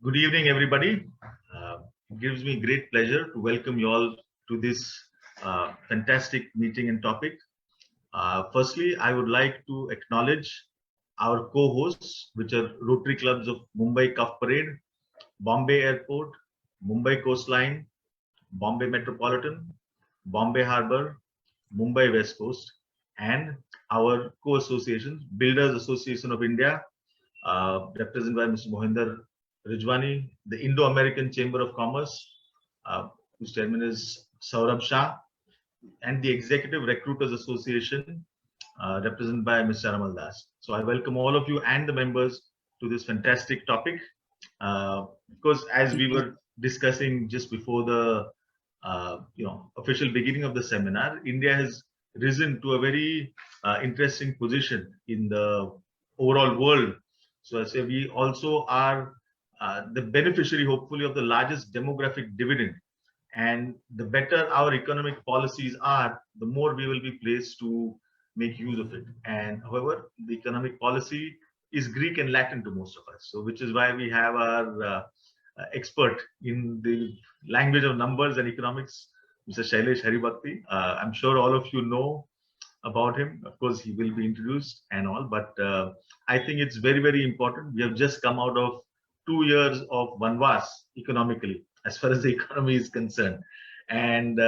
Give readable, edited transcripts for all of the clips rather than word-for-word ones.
Good evening, everybody. It gives me great pleasure to welcome you all to this fantastic meeting and topic. Firstly, I would like to acknowledge our co-hosts, which are Rotary Clubs of Mumbai Cuff Parade, Bombay Airport, Mumbai Coastline, Bombay Metropolitan, Bombay Harbour, Mumbai West Coast, and our co-associations, Builders Association of India, represented by Mr. Mohinder Rijwani, the Indo-American Chamber of Commerce, whose chairman is Saurabh Shah, and the Executive Recruiters Association, represented by Mr. Ramal Das. So I welcome all of you and the members to this fantastic topic. Because as we were discussing just before the official beginning of the seminar, India has risen to a very interesting position in the overall world. So I say we also are the beneficiary, hopefully, of the largest demographic dividend. And the better our economic policies are, the more we will be placed to make use of it. And however, the economic policy is Greek and Latin to most of us. So which is why we have our expert in the language of numbers and economics, Mr. Shailesh Haribhakti. I'm sure all of you know about him. Of course, he will be introduced and all, but I think it's very, very important. We have just come out of 2 years of Vanvas economically, as far as the economy is concerned. And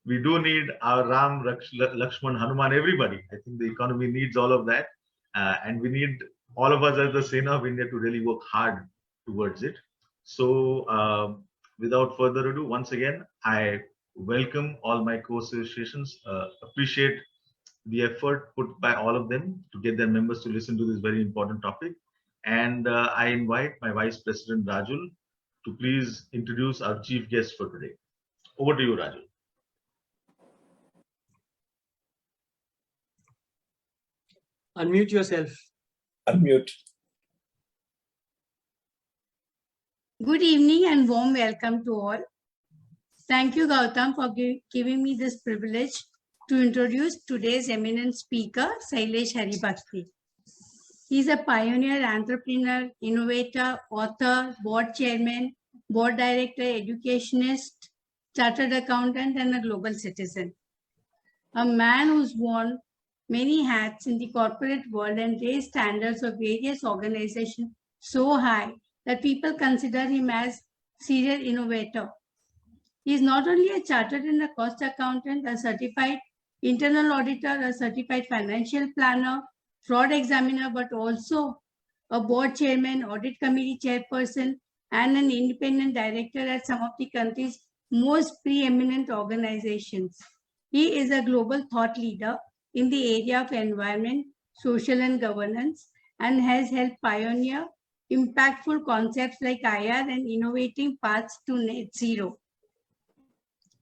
we do need our Ram, Lakshman, Hanuman, everybody. I think the economy needs all of that. And we need all of us as the Sena of India to really work hard towards it. So without further ado, once again, I welcome all my co-associations, appreciate the effort put by all of them to get their members to listen to this very important topic. And I invite my Vice President Rajul to please introduce our chief guest for today. Over to you, Rajul. Unmute yourself. Unmute. Good evening and warm welcome to all. Thank you, Gautam, for giving me this privilege to introduce today's eminent speaker, Shailesh Haribhakti. He is a pioneer, entrepreneur, innovator, author, board chairman, board director, educationist, chartered accountant, and a global citizen. A man who's worn many hats in the corporate world and raised standards of various organizations so high that people consider him as serial innovator. He is not only a chartered and a cost accountant, a certified internal auditor, a certified financial planner, fraud examiner, but also a board chairman, audit committee chairperson, and an independent director at some of the country's most preeminent organizations. He is a global thought leader in the area of environment, social and governance, and has helped pioneer impactful concepts like IR and innovating paths to net zero.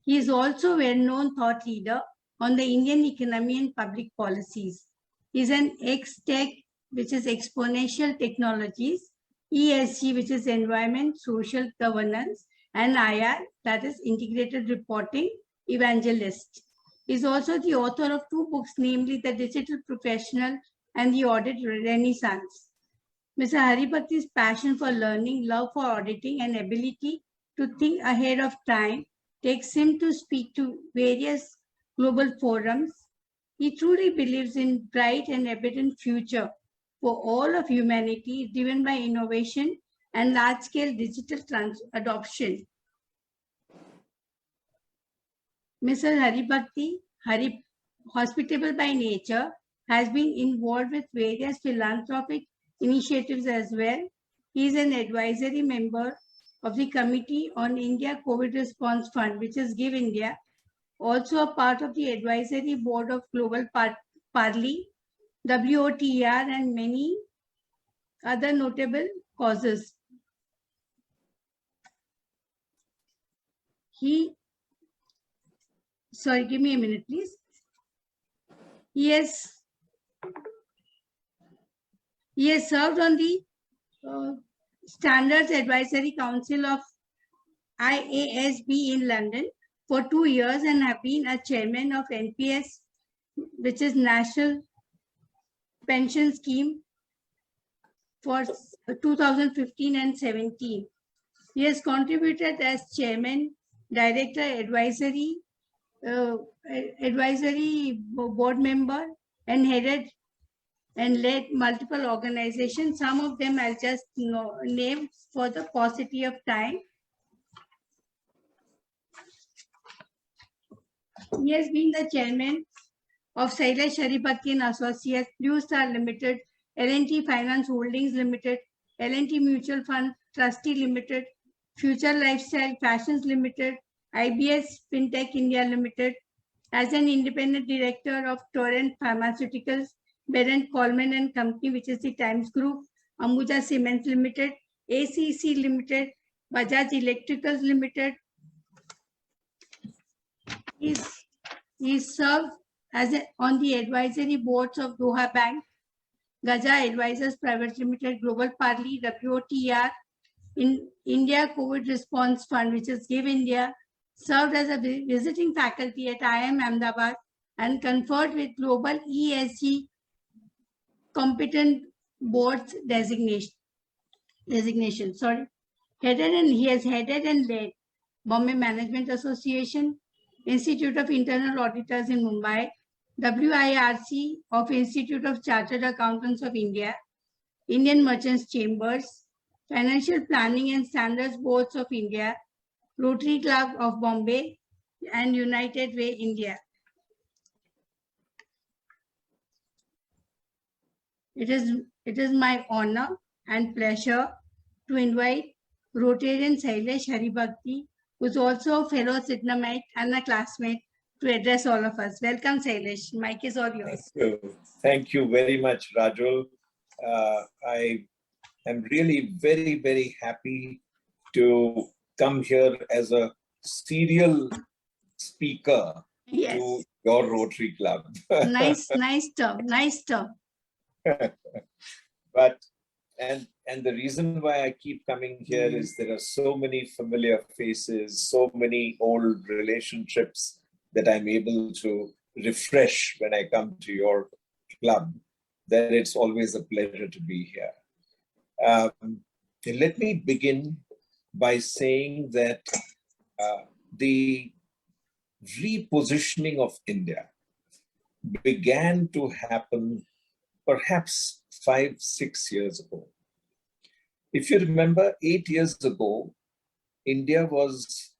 He is also a well-known thought leader on the Indian economy and public policies. He is an X-Tech, which is exponential technologies, ESG, which is environment, social governance, and IR, that is integrated reporting evangelist. He is also the author of 2 books, namely The Digital Professional and The Audit Renaissance. Mr. Haribhakti's passion for learning, love for auditing, and ability to think ahead of time takes him to speak to various global forums. He truly believes in bright and evident future for all of humanity, driven by innovation and large-scale digital adoption. Mr. Haribhakti, hospitable by nature, has been involved with various philanthropic initiatives as well. He is an advisory member of the Committee on India COVID Response Fund, which is Give India, also a part of the advisory board of Global Parley, WOTR, and many other notable causes. Sorry, give me a minute, please. He has served on the Standards Advisory Council of IASB in London for 2 years and have been a chairman of NPS, which is National Pension Scheme for 2015 and 17. He has contributed as chairman, director, advisory board member, and headed and led multiple organizations. Some of them I'll just name for the paucity of time. He has been the chairman of Shailesh, Haribhakti and Associates, Blue Star Limited, L&T Finance Holdings Limited, L&T Mutual Fund Trustee Limited, Future Lifestyle Fashions Limited, IBS Fintech India Limited, as an independent director of Torrent Pharmaceuticals, Berend Coleman and Company, which is the Times Group, Ambuja Cements Limited, ACC Limited, Bajaj Electricals Limited. He served as on the advisory boards of Doha Bank, Gaja Advisors Private Limited, Global Parley, WOTR, in India COVID Response Fund, which is Give India, served as a visiting faculty at IIM Ahmedabad and conferred with Global ESG Competent Boards designation. He has headed and led Bombay Management Association, Institute of Internal Auditors in Mumbai, WIRC of Institute of Chartered Accountants of India, Indian Merchants Chambers, Financial Planning and Standards Boards of India, Rotary Club of Bombay, and United Way India. It is my honor and pleasure to invite Rotarian Shailesh Haribhakti, who is also a fellow Sidnamite and a classmate, to address all of us. Welcome, Shailesh. Mic is all yours. Thank you very much, Rajul. I am really very, very happy to come here as a serial speaker to your Rotary Club. Nice term. But and the reason why I keep coming here is there are so many familiar faces, so many old relationships that I'm able to refresh when I come to your club, that it's always a pleasure to be here. Let me begin by saying that the repositioning of India began to happen perhaps 5-6 years ago. If you remember, 8 years ago, India was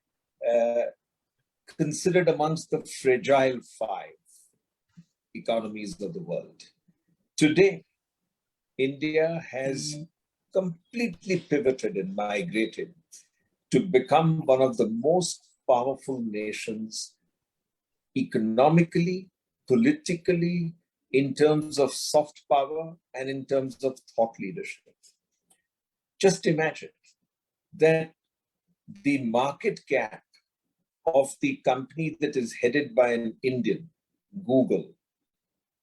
considered amongst the fragile 5 economies of the world. Today, India has completely pivoted and migrated to become one of the most powerful nations economically, politically, in terms of soft power and in terms of thought leadership. Just imagine that the market cap of the company that is headed by an Indian, Google,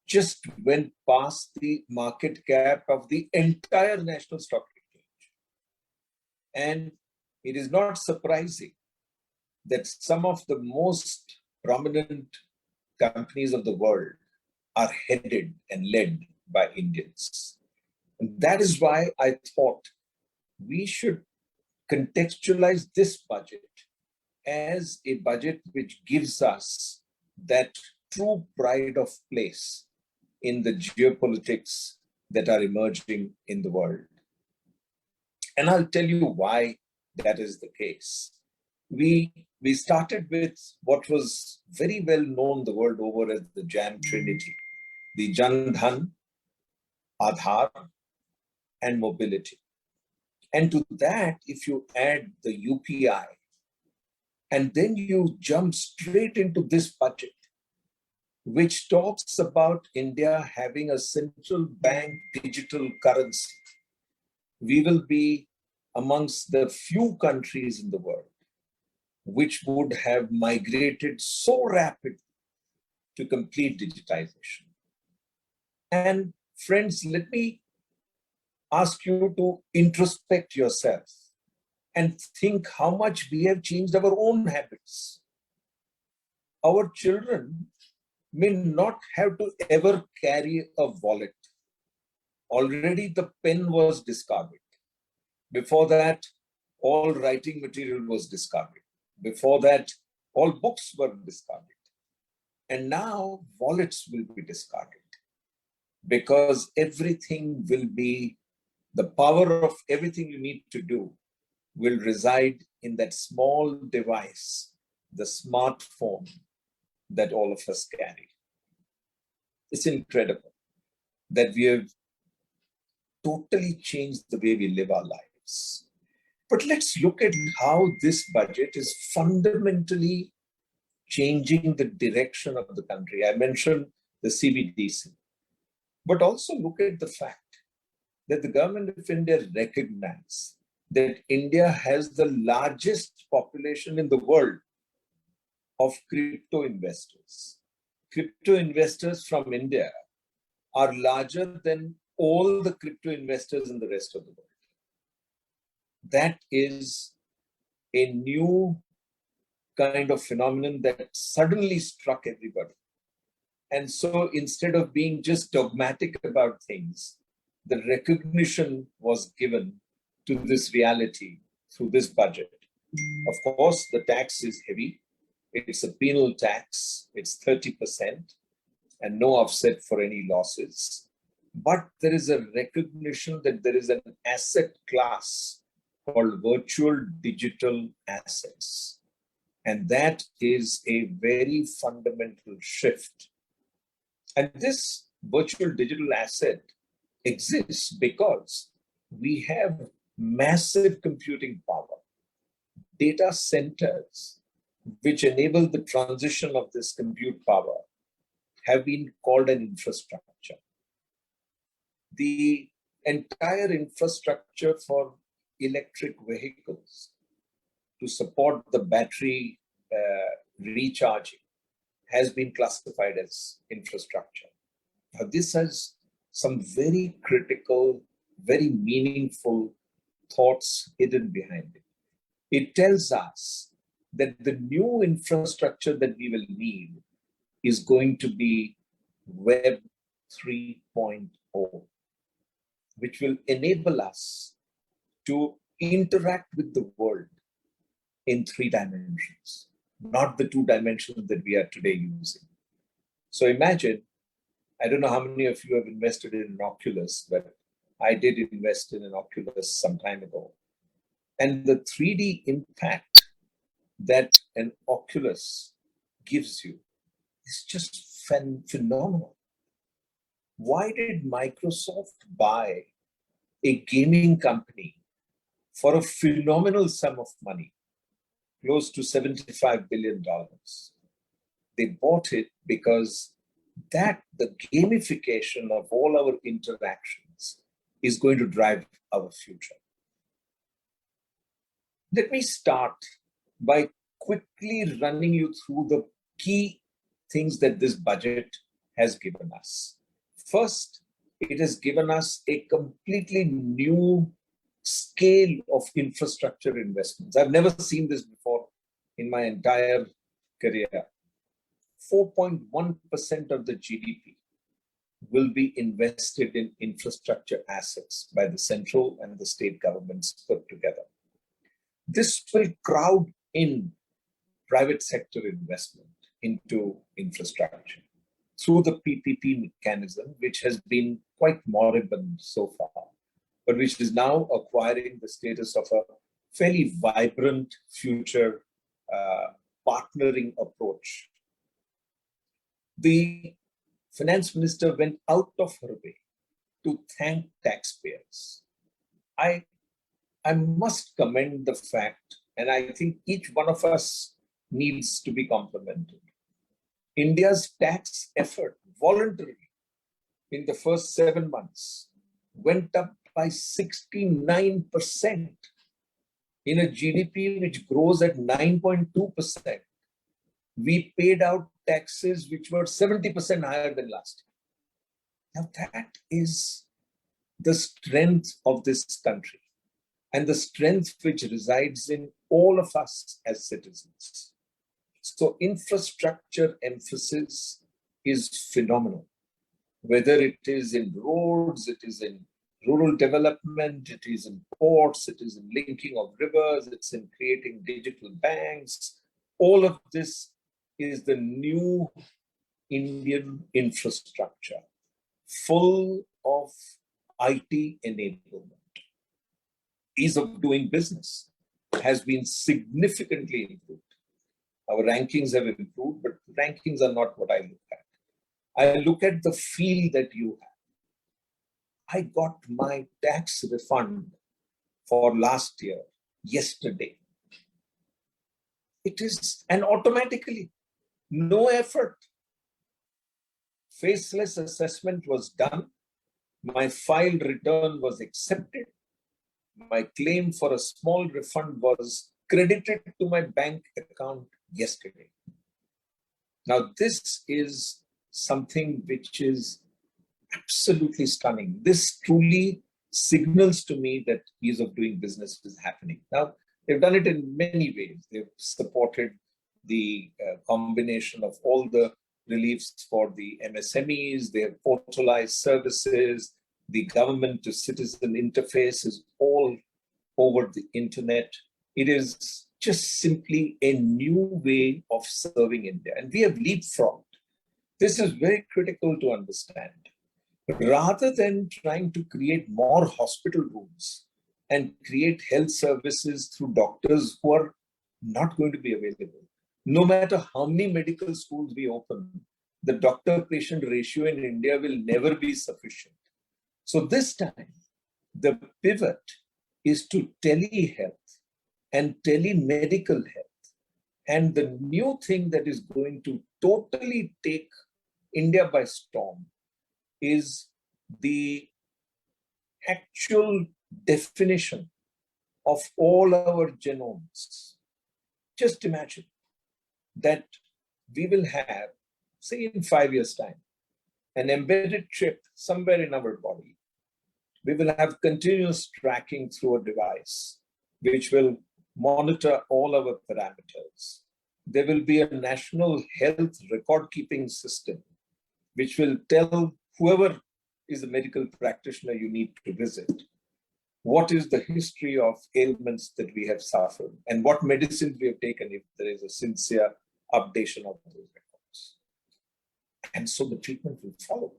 just went past the market cap of the entire national stock exchange. And it is not surprising that some of the most prominent companies of the world are headed and led by Indians. And that is why I thought we should contextualize this budget as a budget which gives us that true pride of place in the geopolitics that are emerging in the world. And I'll tell you why that is the case. We started with what was very well known the world over as the Jam Trinity, the Jan Dhan, Aadhaar, and mobility. And to that, if you add the UPI, and then you jump straight into this budget, which talks about India having a central bank digital currency, we will be amongst the few countries in the world which would have migrated so rapidly to complete digitization. And friends, let me ask you to introspect yourself and think how much we have changed our own habits. Our children may not have to ever carry a wallet. already the pen was discarded. Before that, all writing material was discarded. Before that, all books were discarded. And now wallets will be discarded because everything will be, the power of everything you need to do will reside in that small device, the smartphone that all of us carry. It's incredible that we have totally changed the way we live our lives. But let's look at how this budget is fundamentally changing the direction of the country. I mentioned the CBDC, but also look at the fact that the government of India recognizes that India has the largest population in the world of crypto investors. Crypto investors from India are larger than all the crypto investors in the rest of the world. That is a new kind of phenomenon that suddenly struck everybody. And so instead of being just dogmatic about things, the recognition was given to this reality through this budget. Of course, the tax is heavy. It's a penal tax. It's 30% and no offset for any losses. But there is a recognition that there is an asset class called virtual digital assets. And that is a very fundamental shift. And this virtual digital asset exists because we have massive computing power, data centers, which enable the transition of this compute power, have been called an infrastructure. The entire infrastructure for electric vehicles to support the battery recharging has been classified as infrastructure. Now, this has some very critical, very meaningful thoughts hidden behind it. It tells us that the new infrastructure that we will need is going to be Web 3.0, which will enable us to interact with the world in 3 dimensions, not the 2 dimensions that we are today using. So imagine, I don't know how many of you have invested in an Oculus, but I did invest in an Oculus some time ago. And the 3D impact that an Oculus gives you is just phenomenal. Why did Microsoft buy a gaming company for a phenomenal sum of money, close to $75 billion? They bought it because that the gamification of all our interactions is going to drive our future. Let me start by quickly running you through the key things that this budget has given us. First, it has given us a completely new scale of infrastructure investments. I've never seen this before in my entire career. 4.1% of the GDP will be invested in infrastructure assets by the central and the state governments put together. This will crowd in private sector investment into infrastructure through the PPP mechanism, which has been quite moribund so far, but which is now acquiring the status of a fairly vibrant future partnering approach. The finance minister went out of her way to thank taxpayers. I must commend the fact, and I think each one of us needs to be complimented. India's tax effort voluntarily in the first 7 months went up by 69% in a GDP which grows at 9.2%. We paid out taxes which were 70% higher than last year. Now that is the strength of this country and the strength which resides in all of us as citizens. So infrastructure emphasis is phenomenal. whether it is in roads, it is in rural development, it is in ports, it is in linking of rivers, it's in creating digital banks. All of this is the new Indian infrastructure, full of IT enablement. Ease of doing business has been significantly improved. Our rankings have improved, but rankings are not what I look at. I look at the feel that you have. I got my tax refund for last year, yesterday. It is, and automatically, no effort. Faceless assessment was done. My filed return was accepted. My claim for a small refund was credited to my bank account yesterday. Now, this is something which is absolutely stunning. This truly signals to me that ease of doing business is happening. Now, they've done it in many ways. They've supported the combination of all the reliefs for the MSMEs, they have portalized services, the government to citizen interface is all over the internet. It is just simply a new way of serving India. And we have leapfrogged. This is very critical to understand. Rather than trying to create more hospital rooms and create health services through doctors who are not going to be available, no matter how many medical schools we open, the doctor-patient ratio in India will never be sufficient. So this time, the pivot is to telehealth and telemedical health. And the new thing that is going to totally take India by storm is the actual definition of all our genomes. Just imagine that we will have, say in 5 years' time, an embedded chip somewhere in our body. We will have continuous tracking through a device, which will monitor all our parameters. There will be a national health record-keeping system, which will tell whoever is a medical practitioner you need to visit, what is the history of ailments that we have suffered and what medicines we have taken if there is a sincere updation of those records. And so the treatment will follow.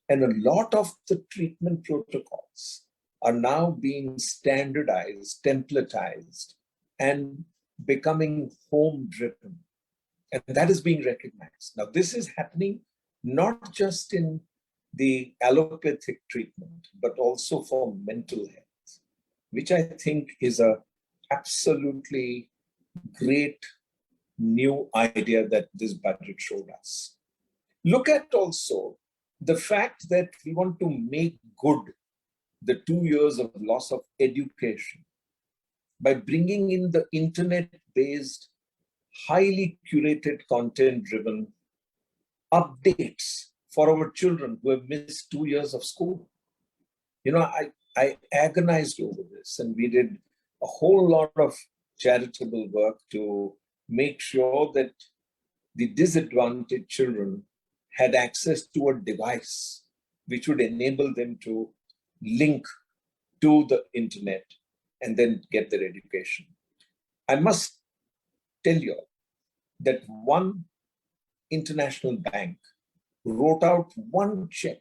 And a lot of the treatment protocols are now being standardized, templatized, and becoming home-driven. And that is being recognized. Now, this is happening not just in the allopathic treatment, but also for mental health, which I think is a absolutely great new idea that this budget showed us. Look at also the fact that we want to make good the 2 years of loss of education by bringing in the internet-based, highly curated, content-driven updates for our children who have missed 2 years of school. You know, I agonized over this, and we did a whole lot of charitable work to make sure that the disadvantaged children had access to a device which would enable them to link to the internet and then get their education. I must tell you that one international bank wrote out one check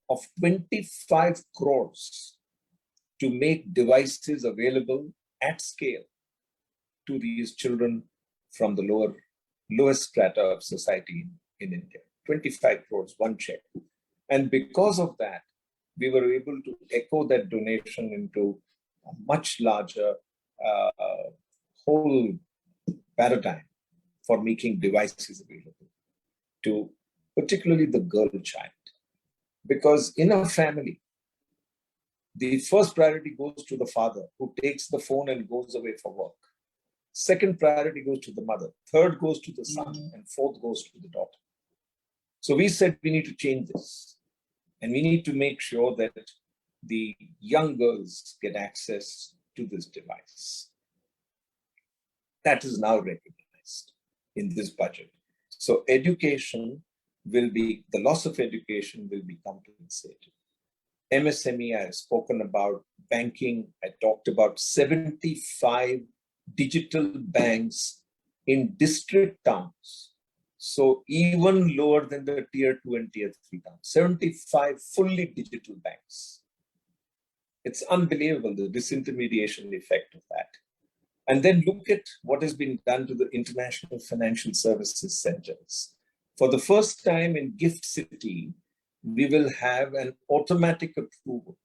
of 25 crores to make devices available at scale to these children from the lowest strata of society in India. 25 crores, one check. And because of that, we were able to echo that donation into a much larger whole paradigm for making devices available to particularly the girl child. Because in a family, the first priority goes to the father who takes the phone and goes away for work. Second priority goes to the mother. Third goes to the son, and fourth goes to the daughter. So we said we need to change this. And we need to make sure that the young girls get access to this device. That is now recognized in this budget. So education the loss of education will be compensated. MSME, I have spoken about. Banking, I talked about 75 digital banks in district towns. So even lower than the tier 2 and tier 3 towns, 75 fully digital banks. It's unbelievable, the disintermediation effect of that. And then look at what has been done to the international financial services centers. For the first time in Gift City, we will have an automatic approval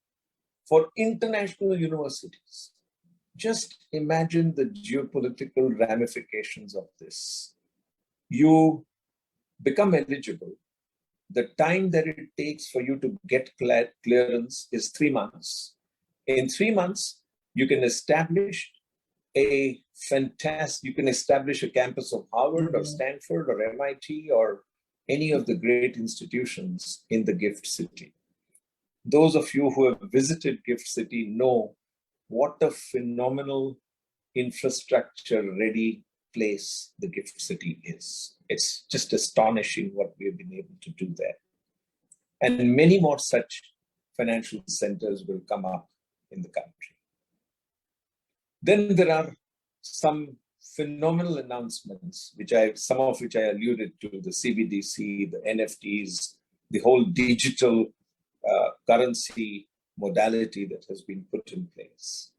for international universities. Just imagine the geopolitical ramifications of this. You become eligible. The time that it takes for you to get clearance is 3 months. In 3 months, you can establish a campus of Harvard or Stanford or MIT or any of the great institutions in the Gift City. Those of you who have visited Gift City know what a phenomenal infrastructure ready place the Gift City is. It's just astonishing what we have been able to do there. And many more such financial centers will come up in the country. Then there are some phenomenal announcements, some of which I alluded to, the CBDC, the NFTs, the whole digital currency modality that has been put in place.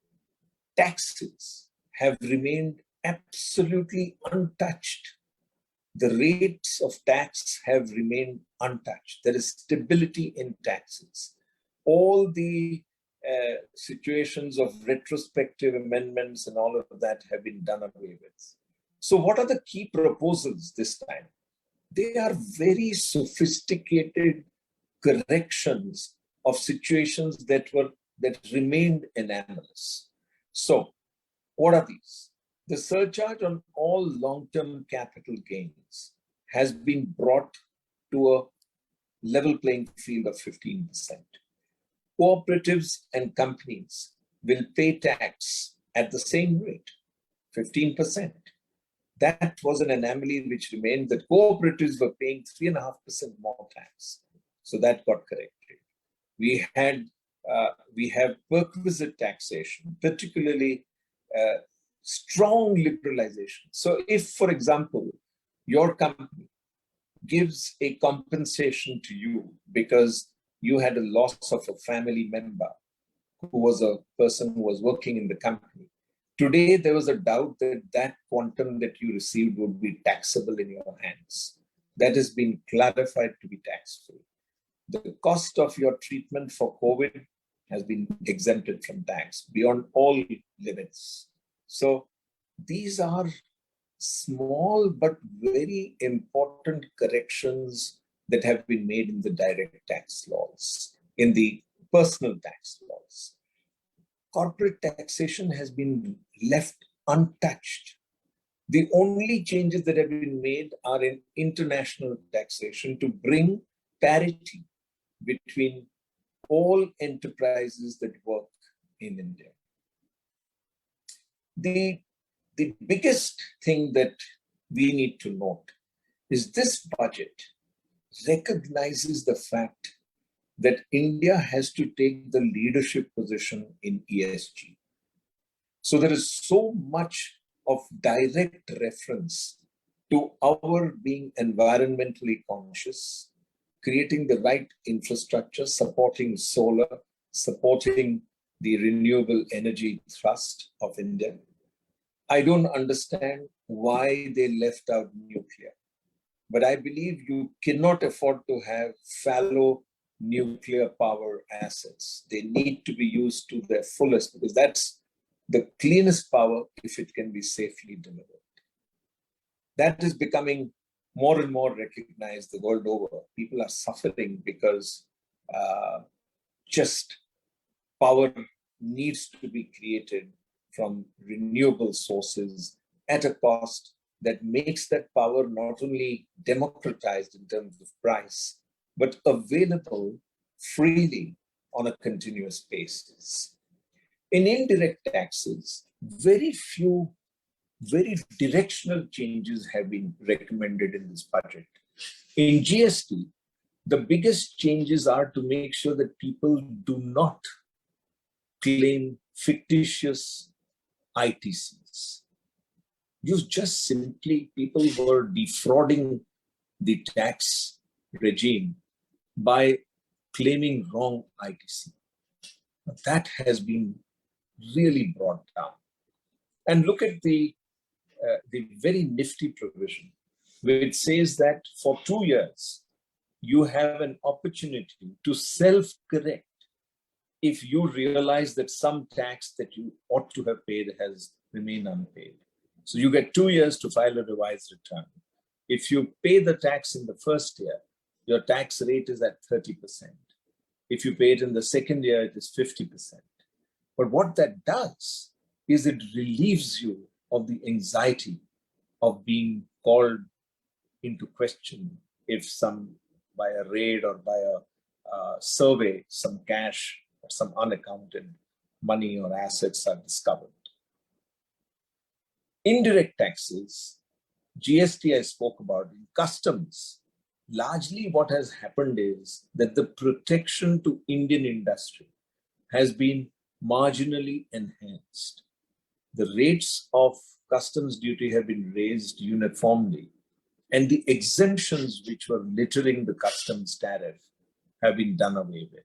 Taxes have remained absolutely untouched. The rates of tax have remained untouched. There is stability in taxes. All the situations of retrospective amendments and all of that have been done away with. So what are the key proposals this time? They are very sophisticated corrections of situations that remained anomalous. So what are these? The surcharge on all long-term capital gains has been brought to a level playing field of 15%. Cooperatives and companies will pay tax at the same rate, 15%. That was an anomaly which remained, that cooperatives were paying 3.5% more tax. So that got corrected. We have perquisite taxation, particularly strong liberalization. So if, for example, your company gives a compensation to you because you had a loss of a family member who was a person who was working in the company, today there was a doubt that that quantum that you received would be taxable in your hands. That has been clarified to be tax-free. The cost of your treatment for COVID has been exempted from tax beyond all limits. So these are small but very important corrections that have been made in the direct tax laws, in the personal tax laws. Corporate taxation has been left untouched. The only changes that have been made are in international taxation to bring parity between all enterprises that work in India. The biggest thing that we need to note is this budget recognizes the fact that India has to take the leadership position in ESG. So there is so much of direct reference to our being environmentally conscious, creating the right infrastructure, supporting solar, supporting the renewable energy thrust of India. I don't understand why they left out nuclear, but I believe you cannot afford to have fallow nuclear power assets. They need to be used to their fullest because that's the cleanest power if it can be safely delivered. That is becoming more and more recognized the world over. People are suffering because just power needs to be created from renewable sources at a cost that makes that power not only democratized in terms of price, but available freely on a continuous basis. In indirect taxes, very few, very directional changes have been recommended in this budget. In GST, the biggest changes are to make sure that people do not claim fictitious ITCs. Just simply, people were defrauding the tax regime by claiming wrong ITC. That has been really brought down. And look at the very nifty provision, which says that for 2 years, you have an opportunity to self-correct if you realize that some tax that you ought to have paid has remained unpaid. So you get 2 years to file a revised return. If you pay the tax in the first year, your tax rate is at 30%. If you pay it in the second year, it is 50%. But what that does is it relieves you of the anxiety of being called into question if by a raid or by a survey, some cash or some unaccounted money or assets are discovered. Indirect taxes, GST I spoke about, in customs, largely what has happened is that the protection to Indian industry has been marginally enhanced. The rates of customs duty have been raised uniformly, and the exemptions which were littering the customs tariff have been done away with.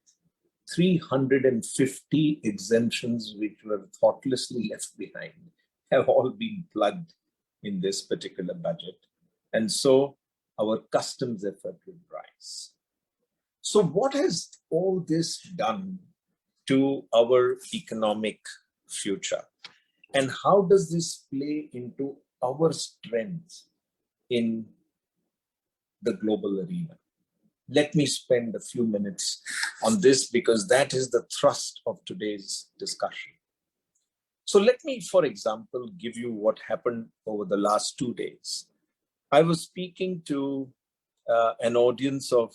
350 exemptions which were thoughtlessly left behind have all been plugged in this particular budget. And so our customs effort will rise. So what has all this done to our economic future? And how does this play into our strength in the global arena? Let me spend a few minutes on this because that is the thrust of today's discussion. So let me, for example, give you what happened over the last 2 days. I was speaking to an audience of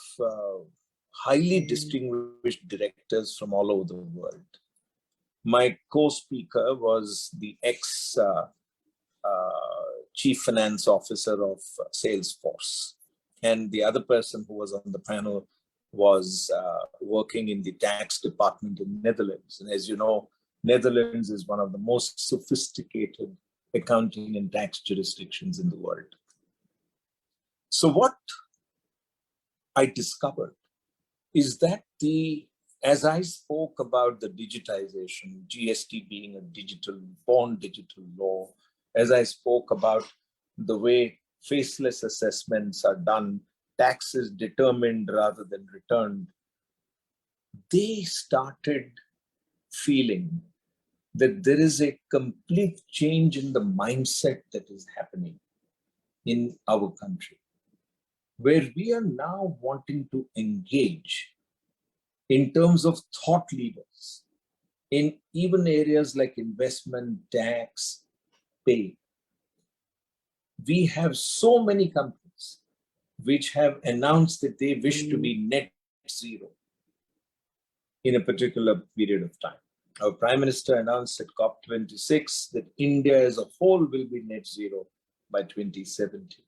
highly distinguished directors from all over the world. My co-speaker was the ex-chief finance officer of Salesforce. And the other person who was on the panel was working in the tax department in Netherlands. And as you know, Netherlands is one of the most sophisticated accounting and tax jurisdictions in the world. So what I discovered is that as I spoke about the digitization, GST being a born digital law, as I spoke about the way faceless assessments are done, taxes determined rather than returned, they started feeling that there is a complete change in the mindset that is happening in our country, where we are now wanting to engage in terms of thought leaders in even areas like investment, tax, pay. We have so many companies which have announced that they wish to be net zero in a particular period of time. Our Prime Minister announced at COP26 that India as a whole will be net zero by 2070.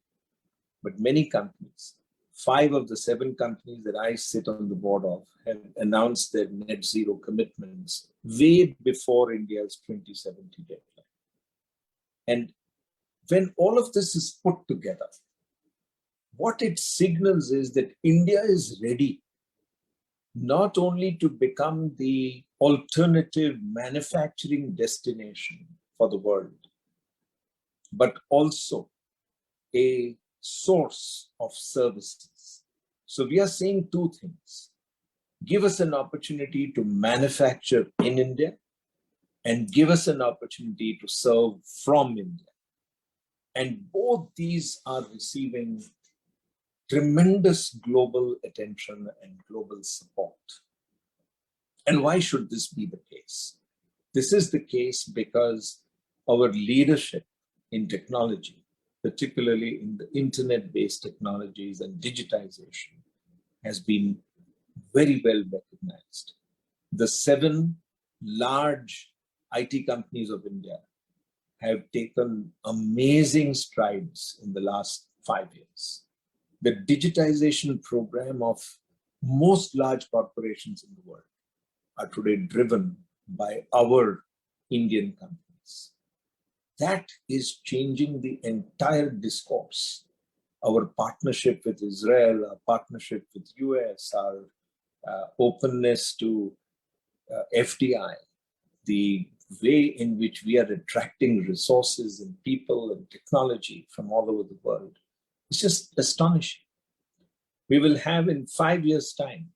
But many companies, 5 of the 7 companies that I sit on the board of, have announced their net zero commitments way before India's 2070 deadline. And when all of this is put together, what it signals is that India is ready not only to become the alternative manufacturing destination for the world, but also a source of services. So we are saying 2 things. Give us an opportunity to manufacture in India and give us an opportunity to serve from India. And both these are receiving tremendous global attention and global support. And why should this be the case? This is the case because our leadership in technology, particularly in the internet-based technologies and digitization, has been very well recognized. The 7 large IT companies of India have taken amazing strides in the last 5 years. The digitization program of most large corporations in the world are today driven by our Indian companies. That is changing the entire discourse. Our partnership with Israel, our partnership with US, our openness to FDI, the way in which we are attracting resources and people and technology from all over the world, it's just astonishing. We will have in 5 years' time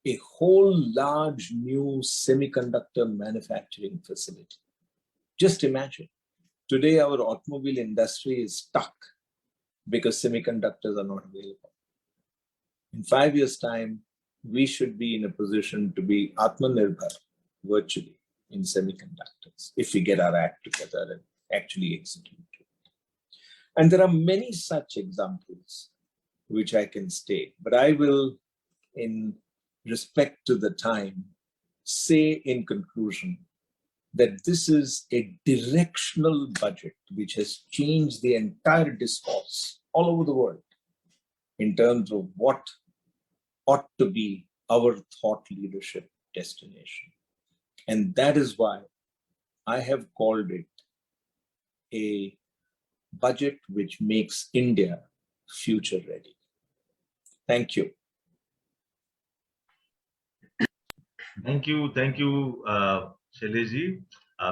a whole large new semiconductor manufacturing facility. Just imagine, today our automobile industry is stuck because semiconductors are not available. In 5 years' time, we should be in a position to be Atmanirbhar virtually in semiconductors if we get our act together and actually execute it. And there are many such examples which I can state, but I will, in respect to the time, say in conclusion that this is a directional budget which has changed the entire discourse all over the world in terms of what ought to be our thought leadership destination. And that is why I have called it a budget which makes India future ready. Thank you. Thank you, Shailesh.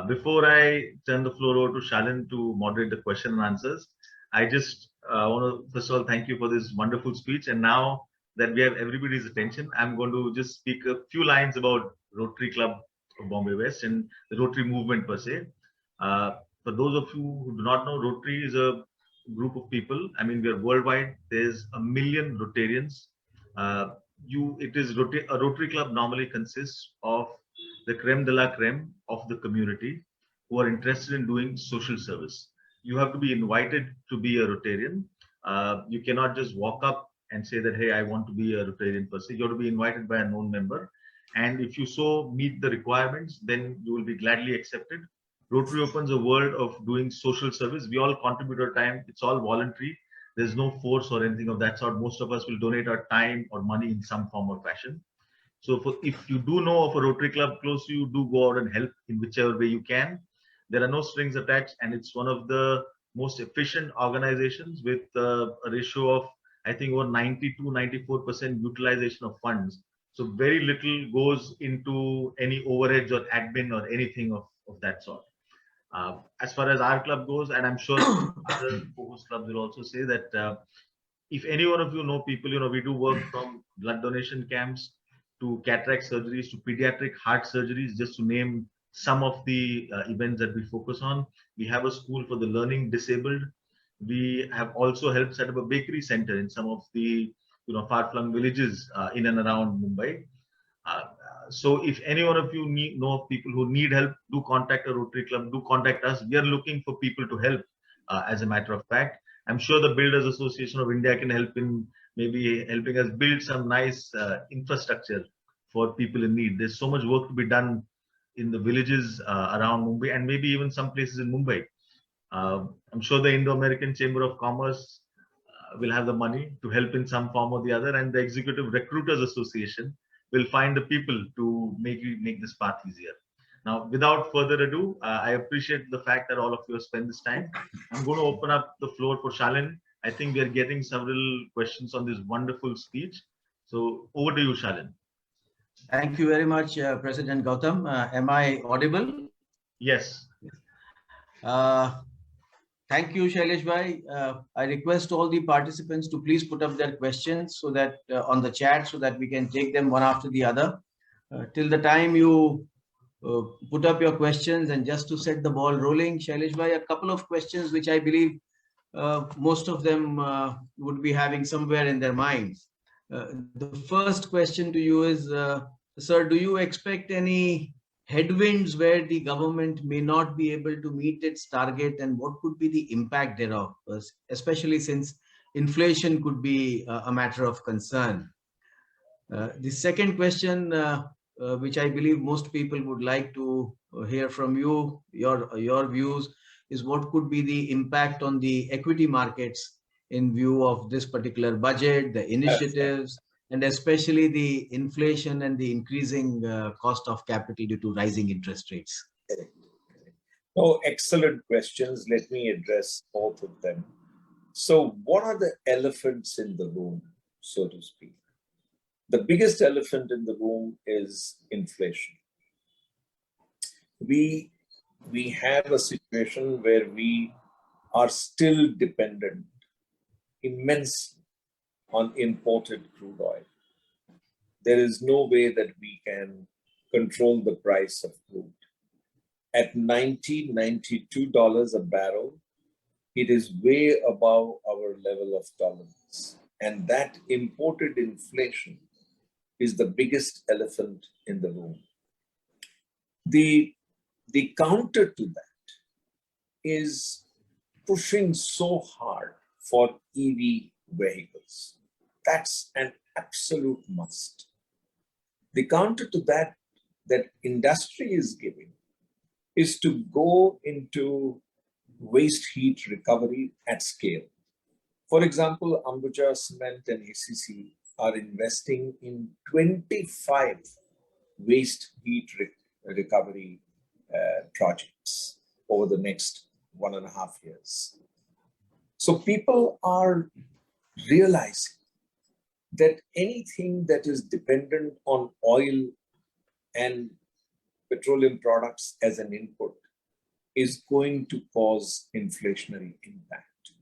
Before I turn the floor over to Shalin to moderate the question and answers, I just want to first of all thank you for this wonderful speech. And now that we have everybody's attention, I'm going to just speak a few lines about Rotary Club of Bombay West and the Rotary movement per se. For those of you who do not know, Rotary is a group of people. I mean, we are worldwide. There's 1 million Rotarians. A Rotary Club normally consists of the creme de la creme of the community who are interested in doing social service. You have to be invited to be a Rotarian. You cannot just walk up and say that, hey, I want to be a Rotarian per se. You have to be invited by a known member. And if you so meet the requirements, then you will be gladly accepted. Rotary opens a world of doing social service. We all contribute our time. It's all voluntary. There's no force or anything of that sort. Most of us will donate our time or money in some form or fashion. So if you do know of a Rotary Club close to you, do go out and help in whichever way you can. There are no strings attached, and it's one of the most efficient organizations with a ratio of, I think, over 92-94% utilization of funds. So very little goes into any overheads or admin or anything of that sort. As far as our club goes, and I'm sure other focus clubs will also say that if any one of you know people, we do work from blood donation camps to cataract surgeries to pediatric heart surgeries, just to name some of the events that we focus on. We have a school for the learning disabled. We have also helped set up a bakery center in some of the far-flung villages in and around Mumbai. So if any one of you know of people who need help, do contact a Rotary Club, do contact us. We are looking for people to help, as a matter of fact. I'm sure the Builders Association of India can help in maybe helping us build some nice infrastructure for people in need. There's so much work to be done in the villages around Mumbai and maybe even some places in Mumbai. I'm sure the Indo-American Chamber of Commerce will have the money to help in some form or the other, and the Executive Recruiters Association will find the people to make this path easier. Now, without further ado, I appreciate the fact that all of you have spent this time. I'm going to open up the floor for Shalin. I think we are getting several questions on this wonderful speech. So over to you, Shalin. Thank you very much, President Gautam. Am I audible? Yes. Thank you, Shailesh bhai. I request all the participants to please put up their questions so that on the chat, so that we can take them one after the other. Till the time you put up your questions, and just to set the ball rolling, Shailesh bhai, a couple of questions which I believe most of them would be having somewhere in their minds. The first question to you is, sir, do you expect any headwinds where the government may not be able to meet its target, and what could be the impact thereof, especially since inflation could be a matter of concern? The second question, which I believe most people would like to hear from you, your views, is what could be the impact on the equity markets in view of this particular budget, the initiatives, and especially the inflation and the increasing cost of capital due to rising interest rates? Oh, excellent questions. Let me address both of them. So what are the elephants in the room, so to speak? The biggest elephant in the room is inflation. We have a situation where we are still dependent immensely on imported crude oil. There is no way that we can control the price of crude. At $90, $92 a barrel, it is way above our level of tolerance. And that imported inflation is the biggest elephant in the room. The counter to that is pushing so hard for EV vehicles. That's an absolute must. The counter to that industry is giving is to go into waste heat recovery at scale. For example, Ambuja Cement and ACC are investing in 25 waste heat recovery projects over the next 1.5 years. So people are realizing that anything that is dependent on oil and petroleum products as an input is going to cause inflationary impact.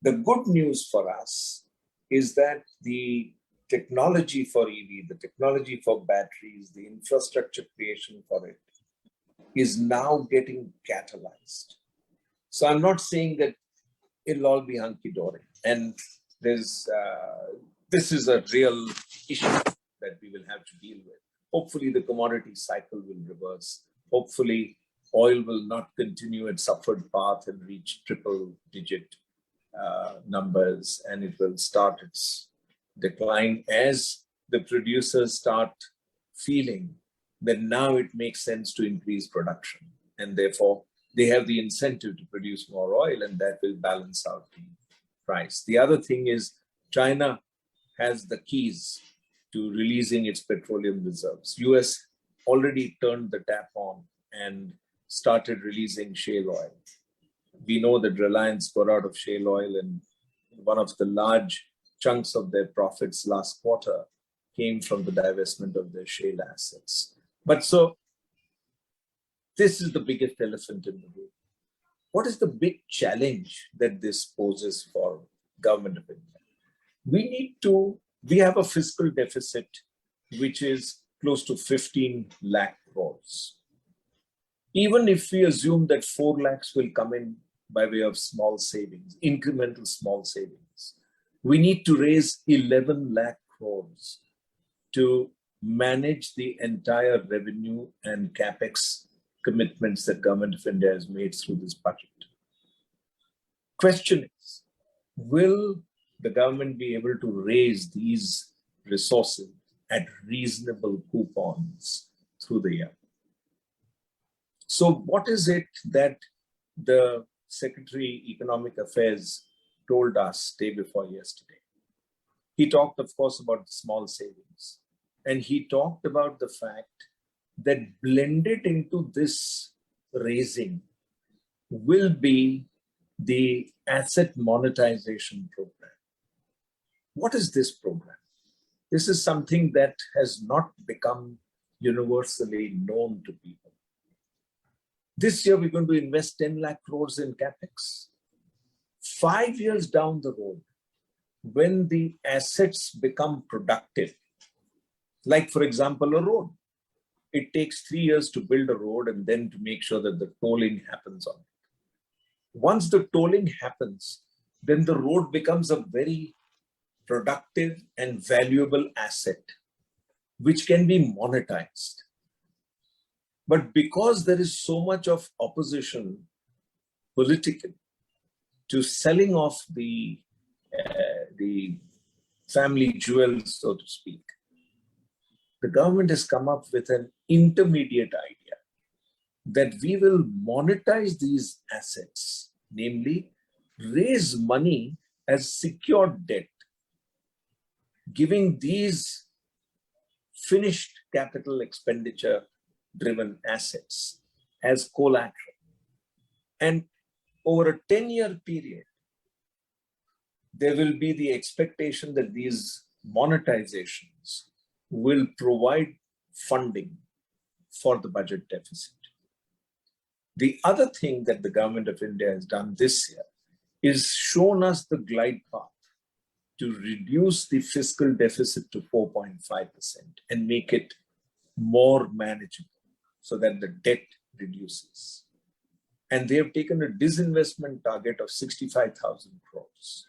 The good news for us is that the technology for EV, the technology for batteries, the infrastructure creation for it is now getting catalyzed. So I'm not saying that it'll all be hunky-dory. And this is a real issue that we will have to deal with. Hopefully the commodity cycle will reverse. Hopefully oil will not continue its upward path and reach triple-digit numbers, and it will start its decline as the producers start feeling that now it makes sense to increase production, and therefore they have the incentive to produce more oil, and that will balance out the price. The other thing is China has the keys to releasing its petroleum reserves. US already turned the tap on and started releasing shale oil. We know that Reliance got out of shale oil, and one of the large chunks of their profits last quarter came from the divestment of their shale assets. But so this is the biggest elephant in the room. What is the big challenge that this poses for government of India? We have a fiscal deficit which is close to 15 lakh crores. Even if we assume that 4 lakhs will come in by way of small savings, incremental small savings, we need to raise 11 lakh crores to manage the entire revenue and capex commitments that Government of India has made through this budget. Question is, will the government be able to raise these resources at reasonable coupons through the year? So what is it that the Secretary Economic Affairs told us day before yesterday? He talked, of course, about the small savings. And he talked about the fact that blended into this raising will be the asset monetization program. What is this program? This is something that has not become universally known to people. This year, we're going to invest 10 lakh crores in capex. 5 years down the road, when the assets become productive, like for example, a road, it takes 3 years to build a road and then to make sure that the tolling happens on it. Once the tolling happens, then the road becomes a very productive and valuable asset, which can be monetized. But because there is so much of opposition politically to selling off the family jewels, so to speak, the government has come up with an intermediate idea that we will monetize these assets, namely raise money as secured debt, giving these finished capital expenditure driven assets as collateral. And over a 10-year period, there will be the expectation that these monetizations will provide funding for the budget deficit. The other thing that the government of India has done this year is shown us the glide path to reduce the fiscal deficit to 4.5% and make it more manageable so that the debt reduces. And they have taken a disinvestment target of 65,000 crores,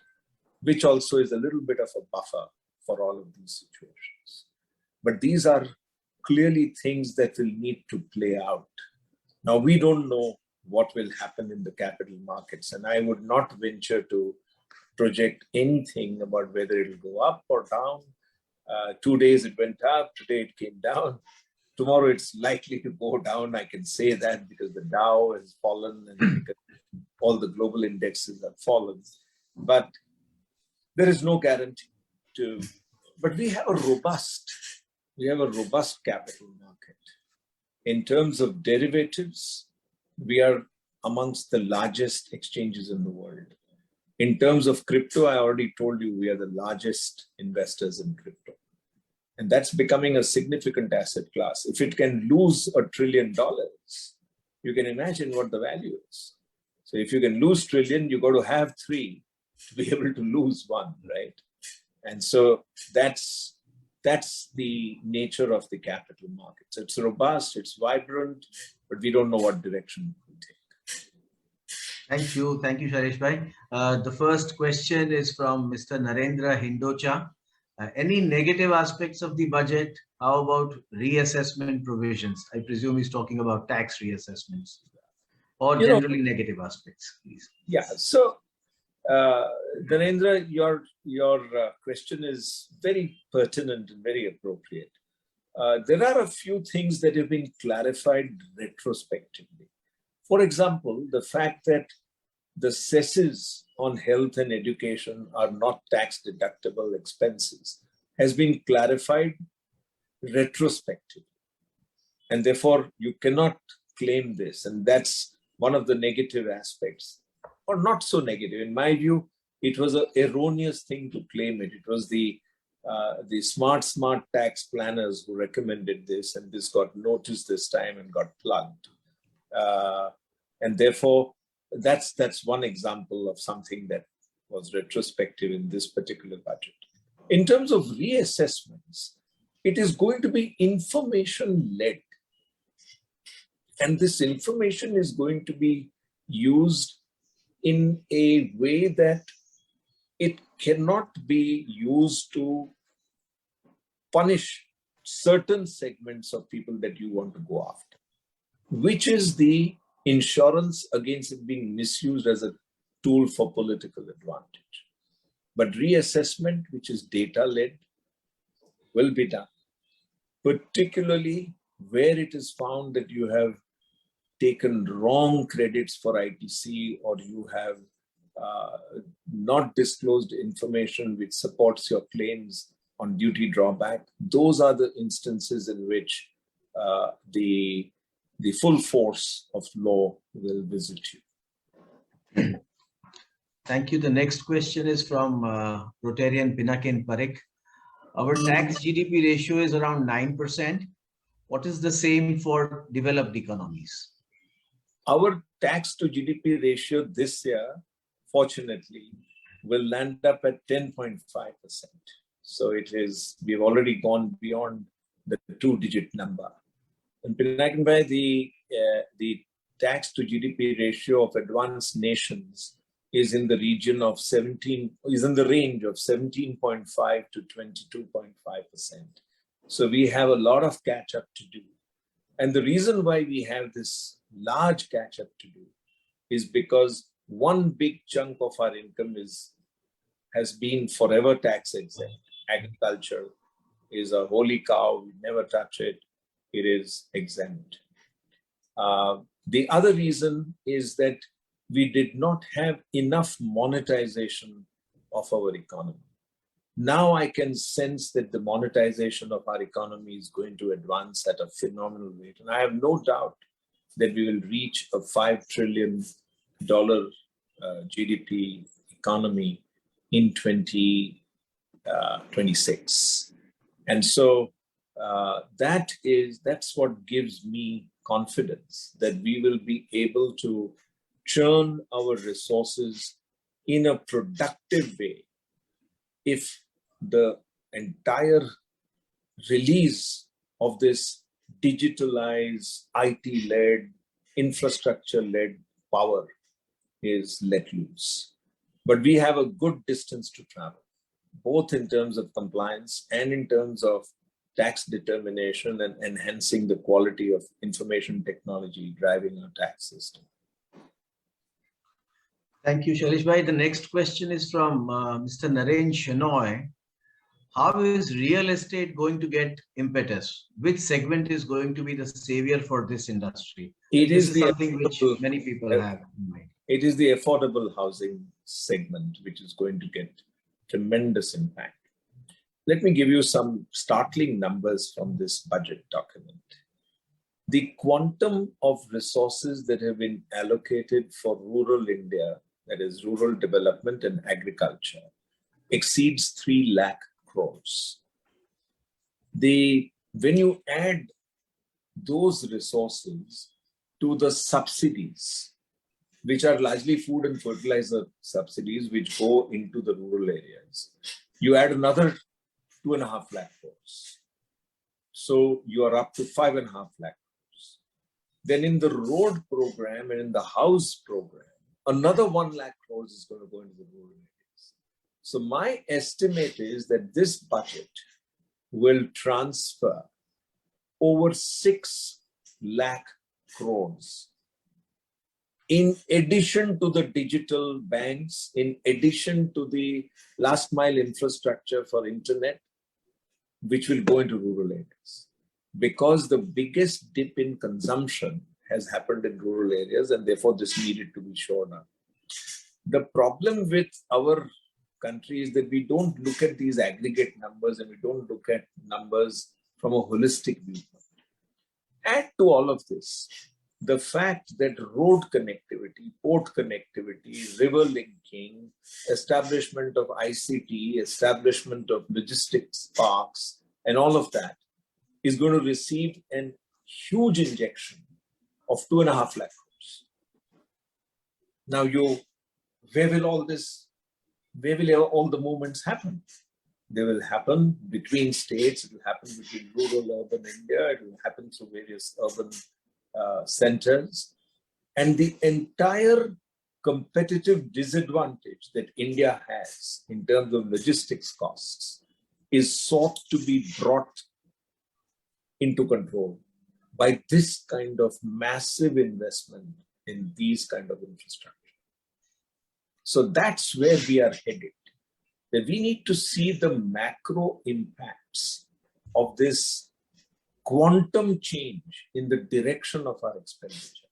which also is a little bit of a buffer for all of these situations. But these are clearly things that will need to play out. Now, we don't know what will happen in the capital markets, and I would not venture to project anything about whether it will go up or down. 2 days it went up, today it came down. Tomorrow it's likely to go down. I can say that because the Dow has fallen and because all the global indexes have fallen. But there is no guarantee to, but we have a robust capital market. In terms of derivatives, we are amongst the largest exchanges in the world. In terms of crypto, I already told you we are the largest investors in crypto. And that's becoming a significant asset class. If it can lose $1 trillion, you can imagine what the value is. So if you can lose trillion, you got to have 3 to be able to lose 1, right? And so that's the nature of the capital markets. It's robust, it's vibrant, but we don't know what direction it will take. Thank you, Shailesh bhai. The first question is from Mr. Narendra Hindocha. Any negative aspects of the budget? How about reassessment provisions? I presume he's talking about tax reassessments or generally negative aspects, please. Yeah, so Narendra, your question is very pertinent and very appropriate. There are a few things that have been clarified retrospectively. For example, the fact that the cesses on health and education are not tax deductible expenses has been clarified retrospectively. And therefore, you cannot claim this. And that's one of the negative aspects, or not so negative. In my view, it was an erroneous thing to claim it. It was the smart tax planners who recommended this, and this got noticed this time and got plugged. And therefore, that's one example of something that was retrospective in this particular budget. In terms of reassessments, it is going to be information-led. And this information is going to be used in a way that it cannot be used to punish certain segments of people that you want to go after, which is the insurance against it being misused as a tool for political advantage. But reassessment, which is data-led, will be done, particularly where it is found that you have taken wrong credits for ITC, or you have not disclosed information which supports your claims on duty drawback. Those are the instances in which the full force of law will visit you. Thank you. The next question is from Rotarian Pinakin Parekh. Our tax GDP ratio is around 9%. What is the same for developed economies? Our tax to GDP ratio this year, fortunately, will land up at 10.5%. So we've already gone beyond the 2-digit number. And Pinakin bhai, the tax to GDP ratio of advanced nations is in the range of 17.5 to 22.5%. So we have a lot of catch up to do. And the reason why we have this large catch up to do is because one big chunk of our income has been forever tax exempt. Agriculture is a holy cow. We never touch it. It is exempt. The other reason is that we did not have enough monetization of our economy. Now I can sense that the monetization of our economy is going to advance at a phenomenal rate. And I have no doubt that we will reach a $5 trillion GDP economy in 2026. And so that's what gives me confidence that we will be able to churn our resources in a productive way if the entire release of this digitalized, IT-led, infrastructure-led power is let loose. But we have a good distance to travel, both in terms of compliance and in terms of tax determination and enhancing the quality of information technology driving our tax system. Thank you, Shailesh bhai. The next question is from Mr. Naren Shenoy. How is real estate going to get impetus? Which segment is going to be the savior for this industry? This is something which many people have in mind. It is the affordable housing segment which is going to get tremendous impact. Let me give you some startling numbers from this budget document. The quantum of resources that have been allocated for rural India, that is rural development and agriculture, exceeds 3 lakh crores. When you add those resources to the subsidies, which are largely food and fertilizer subsidies, which go into the rural areas, you add another 2.5 lakh crores. So you are up to 5.5 lakh crores. Then in the road program and in the house program, another 1 lakh crores is going to go into the rural areas. So my estimate is that this budget will transfer over 6 lakh crores in addition to the digital banks, in addition to the last mile infrastructure for internet, which will go into rural areas. Because the biggest dip in consumption has happened in rural areas, and therefore this needed to be shown up. The problem with our country is that we don't look at these aggregate numbers and we don't look at numbers from a holistic viewpoint. Add to all of this the fact that road connectivity, port connectivity, river linking, establishment of ICT, establishment of logistics parks, and all of that is going to receive a huge injection of 2.5 lakh crores. Now where will all the movements happen? They will happen between states, it will happen between rural, urban India, it will happen through various urban centers, and the entire competitive disadvantage that India has in terms of logistics costs is sought to be brought into control by this kind of massive investment in these kind of infrastructure. So that's where we are headed. That we need to see the macro impacts of this quantum change in the direction of our expenditure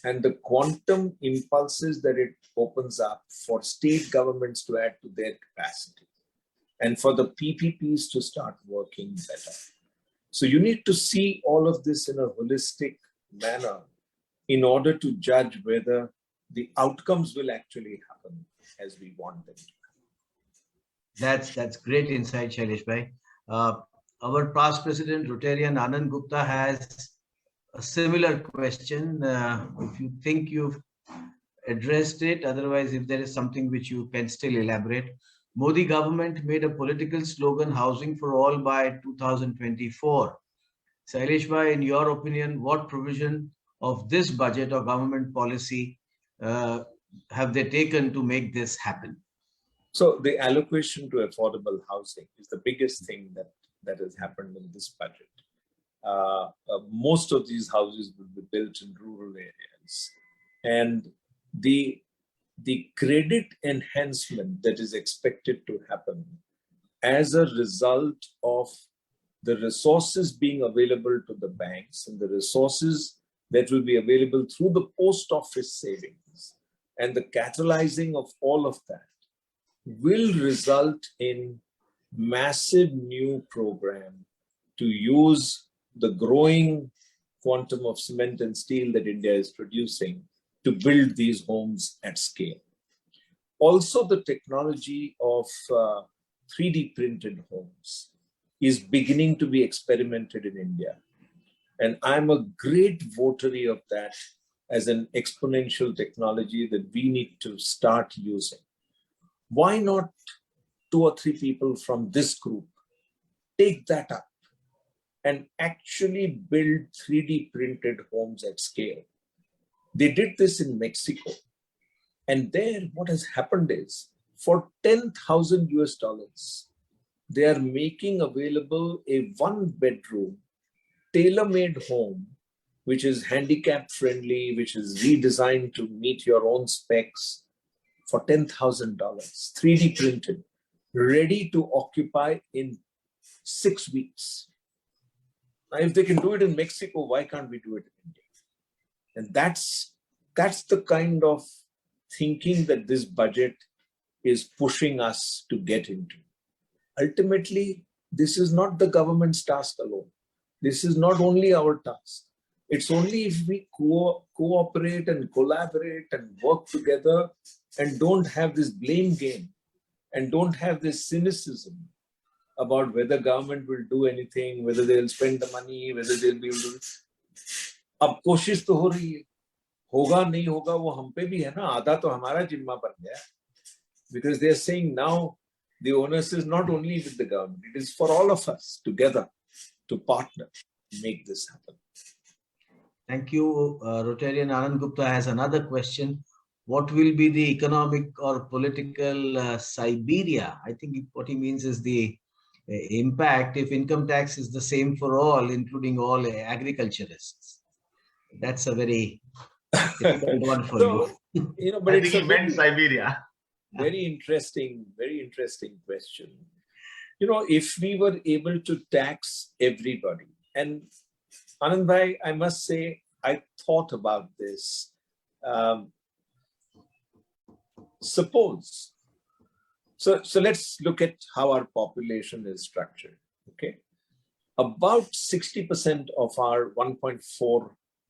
and the quantum impulses that it opens up for state governments to add to their capacity and for the PPPs to start working better. So you need to see all of this in a holistic manner in order to judge whether the outcomes will actually happen as we want them to happen. That's great insight, Shailesh bhai. Our past president, Rotarian Anand Gupta, has a similar question. If you think you've addressed it, otherwise, if there is something which you can still elaborate. Modi government made a political slogan, housing for all by 2024. Shailesh bhai, in your opinion, what provision of this budget or government policy have they taken to make this happen? So the allocation to affordable housing is the biggest thing that has happened in this budget. Most of these houses will be built in rural areas. And the credit enhancement that is expected to happen as a result of the resources being available to the banks and the resources that will be available through the post office savings and the catalyzing of all of that will result in massive new program to use the growing quantum of cement and steel that India is producing to build these homes at scale. Also, the technology of 3D printed homes is beginning to be experimented in India. And I'm a great votary of that as an exponential technology that we need to start using. Why not 2 or 3 people from this group take that up and actually build 3D printed homes at scale? They did this in Mexico. And there, what has happened is, for $10,000 US, they are making available a 1-bedroom, tailor-made home, which is handicap friendly, which is redesigned to meet your own specs, for $10,000, 3D printed, ready to occupy in 6 weeks. Now, if they can do it in Mexico, why can't we do it in India? And that's the kind of thinking that this budget is pushing us to get into. Ultimately, this is not the government's task alone. This is not only our task. It's only if we cooperate and collaborate and work together and don't have this blame game and don't have this cynicism about whether government will do anything, whether they'll spend the money, whether they'll be able to. अब कोशिश तो हो रही है, होगा नहीं होगा वो हम पे भी है ना, आधा तो हमारा जिम्मा बन गया. Because they're saying now the onus is not only with the government, it is for all of us together to partner to make this happen. Thank you. Rotarian Anand Gupta has another question. What will be the economic or political Siberia? I think what he means is the impact if income tax is the same for all, including all agriculturists. That's a very difficult one for you. But I think he meant Siberia. Very interesting question. If we were able to tax everybody, and Anand bhai, I must say, I thought about this. Suppose, so let's look at how our population is structured. Okay, about 60% of our 1.4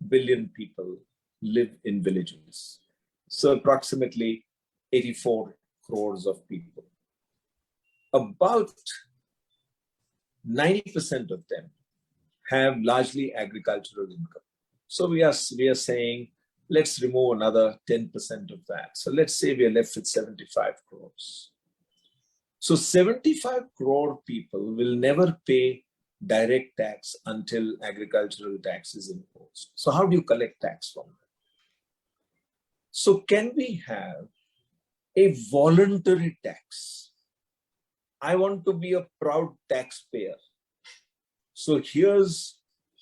billion people live in villages. So approximately 84 crores of people. About 90% of them have largely agricultural income. So we are saying, let's remove another 10% of that. So let's say we are left with 75 crores. So 75 crore people will never pay direct tax until agricultural tax is imposed. So how do you collect tax from them? So can we have a voluntary tax? I want to be a proud taxpayer. So here's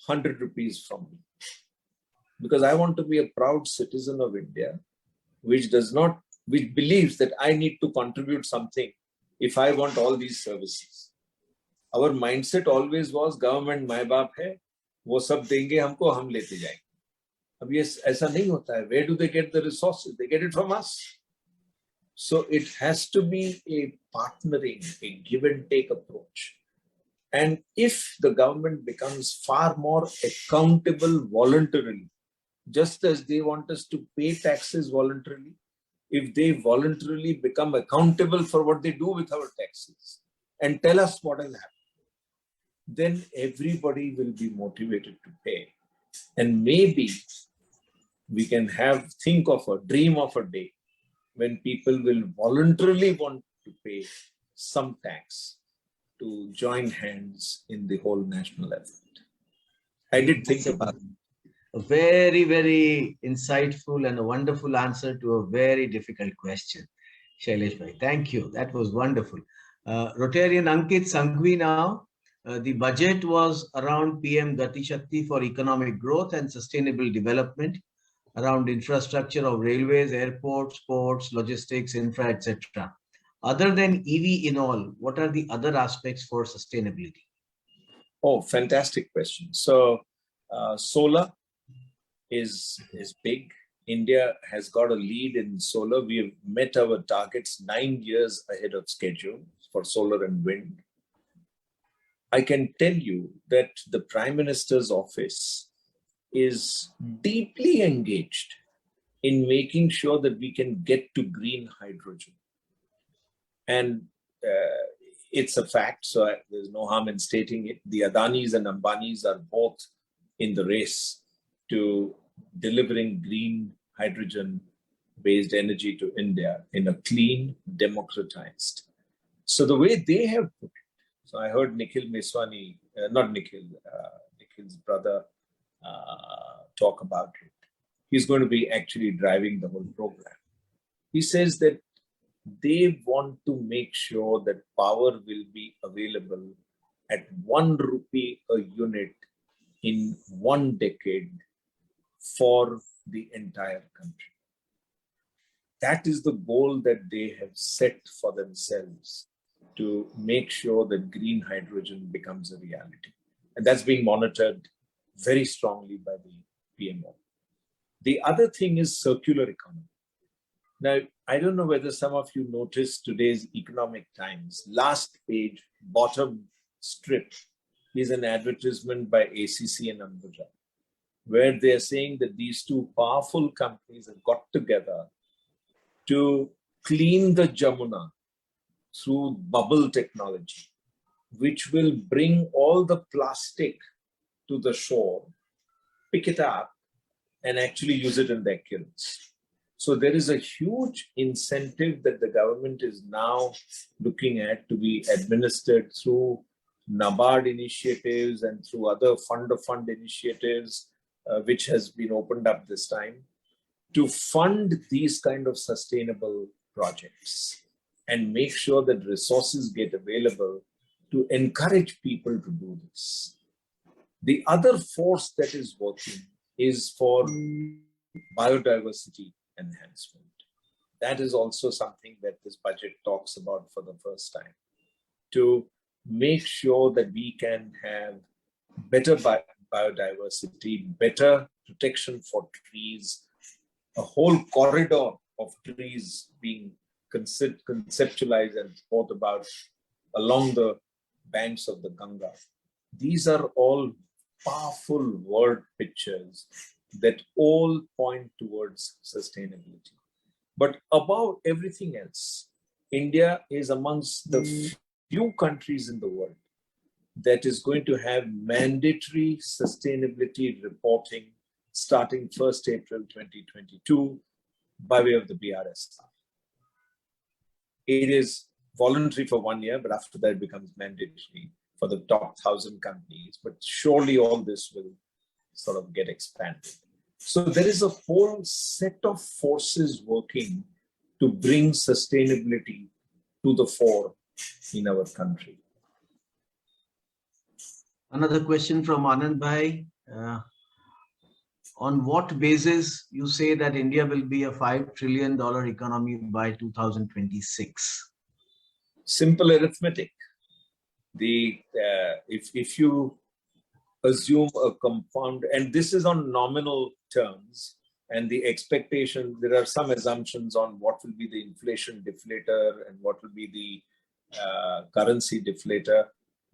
100 rupees from me. Because I want to be a proud citizen of India, which believes that I need to contribute something if I want all these services. Our mindset always was government माँ बाप है, वो सब देंगे हमको, हम लेते जाएंगे. अब ये ऐसा नहीं होता है. Where do they get the resources? They get it from us. So it has to be a partnering, a give and take approach. And if the government becomes far more accountable voluntarily, just as they want us to pay taxes voluntarily, if they voluntarily become accountable for what they do with our taxes and tell us what has happened, then everybody will be motivated to pay. And maybe we can dream of a day when people will voluntarily want to pay some tax to join hands in the whole national effort. I did think about it. A very, very insightful and a wonderful answer to a very difficult question. Shailesh bhai, thank you. That was wonderful. Rotarian Ankit Sanghvi now. The budget was around PM Gati Shakti for economic growth and sustainable development, around infrastructure of railways, airports, ports, logistics, infra, etc. Other than EV in all, what are the other aspects for sustainability? Oh, fantastic question. So solar is big. India has got a lead in solar. We have met our targets 9 years ahead of schedule for solar and wind. I can tell you that the Prime Minister's office is deeply engaged in making sure that we can get to green hydrogen. And it's a fact, so there's no harm in stating it. The Adanis and Ambanis are both in the race to delivering green hydrogen-based energy to India in a clean, democratized. So the way they have put it, so I heard Nikhil Meswani, not Nikhil, Nikhil's brother talk about it. He's going to be actually driving the whole program. He says that they want to make sure that power will be available at 1 rupee a unit in 1 decade for the entire country. That is the goal that they have set for themselves, to make sure that green hydrogen becomes a reality. And that's being monitored very strongly by the PMO. The other thing is circular economy. Now, I don't know whether some of you noticed today's Economic Times. Last page, bottom strip, is an advertisement by ACC and Ambuja, where they're saying that these two powerful companies have got together to clean the Jamuna through bubble technology, which will bring all the plastic to the shore, pick it up, and actually use it in their kilns. So there is a huge incentive that the government is now looking at to be administered through NABARD initiatives and through other fund-of-fund initiatives, which has been opened up this time, to fund these kind of sustainable projects and make sure that resources get available to encourage people to do this. The other force that is working is for biodiversity enhancement. That is also something that this budget talks about for the first time, to make sure that we can have better biodiversity, better protection for trees, a whole corridor of trees being conceptualized and thought about along the banks of the Ganga. These are all powerful word pictures that all point towards sustainability. But above everything else, India is amongst the few countries in the world that is going to have mandatory sustainability reporting starting 1st April 2022 by way of the BRSR. It is voluntary for 1 year, but after that it becomes mandatory for the top 1,000 companies. But surely all this will sort of get expanded. So there is a whole set of forces working to bring sustainability to the fore in our country. Another question from Anand Bhai. On what basis you say that India will be a $5 trillion economy by 2026? Simple arithmetic. If you assume a compound, and this is on nominal terms, and the expectation, there are some assumptions on what will be the inflation deflator and what will be the currency deflator,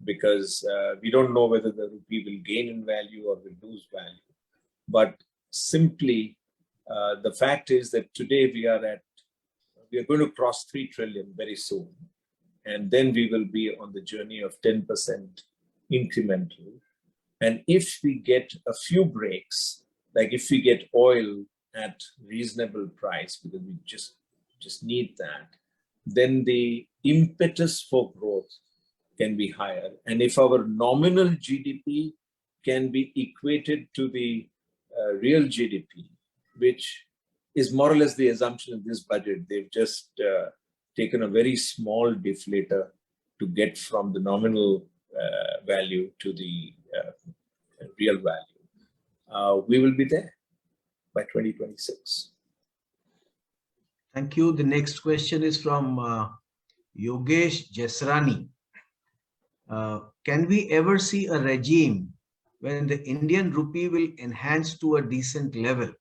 because we don't know whether the rupee will gain in value or will lose value. But simply, the fact is that today we are going to cross 3 trillion very soon. And then we will be on the journey of 10% incremental. And if we get a few breaks, like if we get oil at reasonable price, because we just need that, then the impetus for growth can be higher. And if our nominal GDP can be equated to the real GDP, which is more or less the assumption in this budget, they've just taken a very small deflator to get from the nominal value to the real value. We will be there by 2026. Thank you. The next question is from Yogesh Jesrani. Can we ever see a regime when the Indian rupee will enhance to a decent level,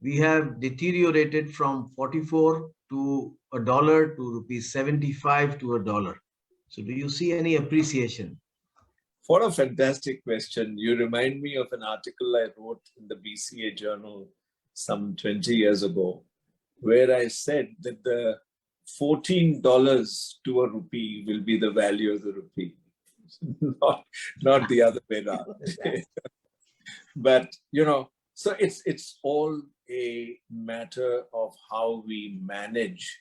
we have deteriorated from 44 to $1 to rupees 75 to $1. So do you see any appreciation? What a fantastic question. You remind me of an article I wrote in the BCA journal some 20 years ago, where I said that the $14 to a rupee will be the value of the rupee, not the other way around. But, you know, so it's all a matter of how we manage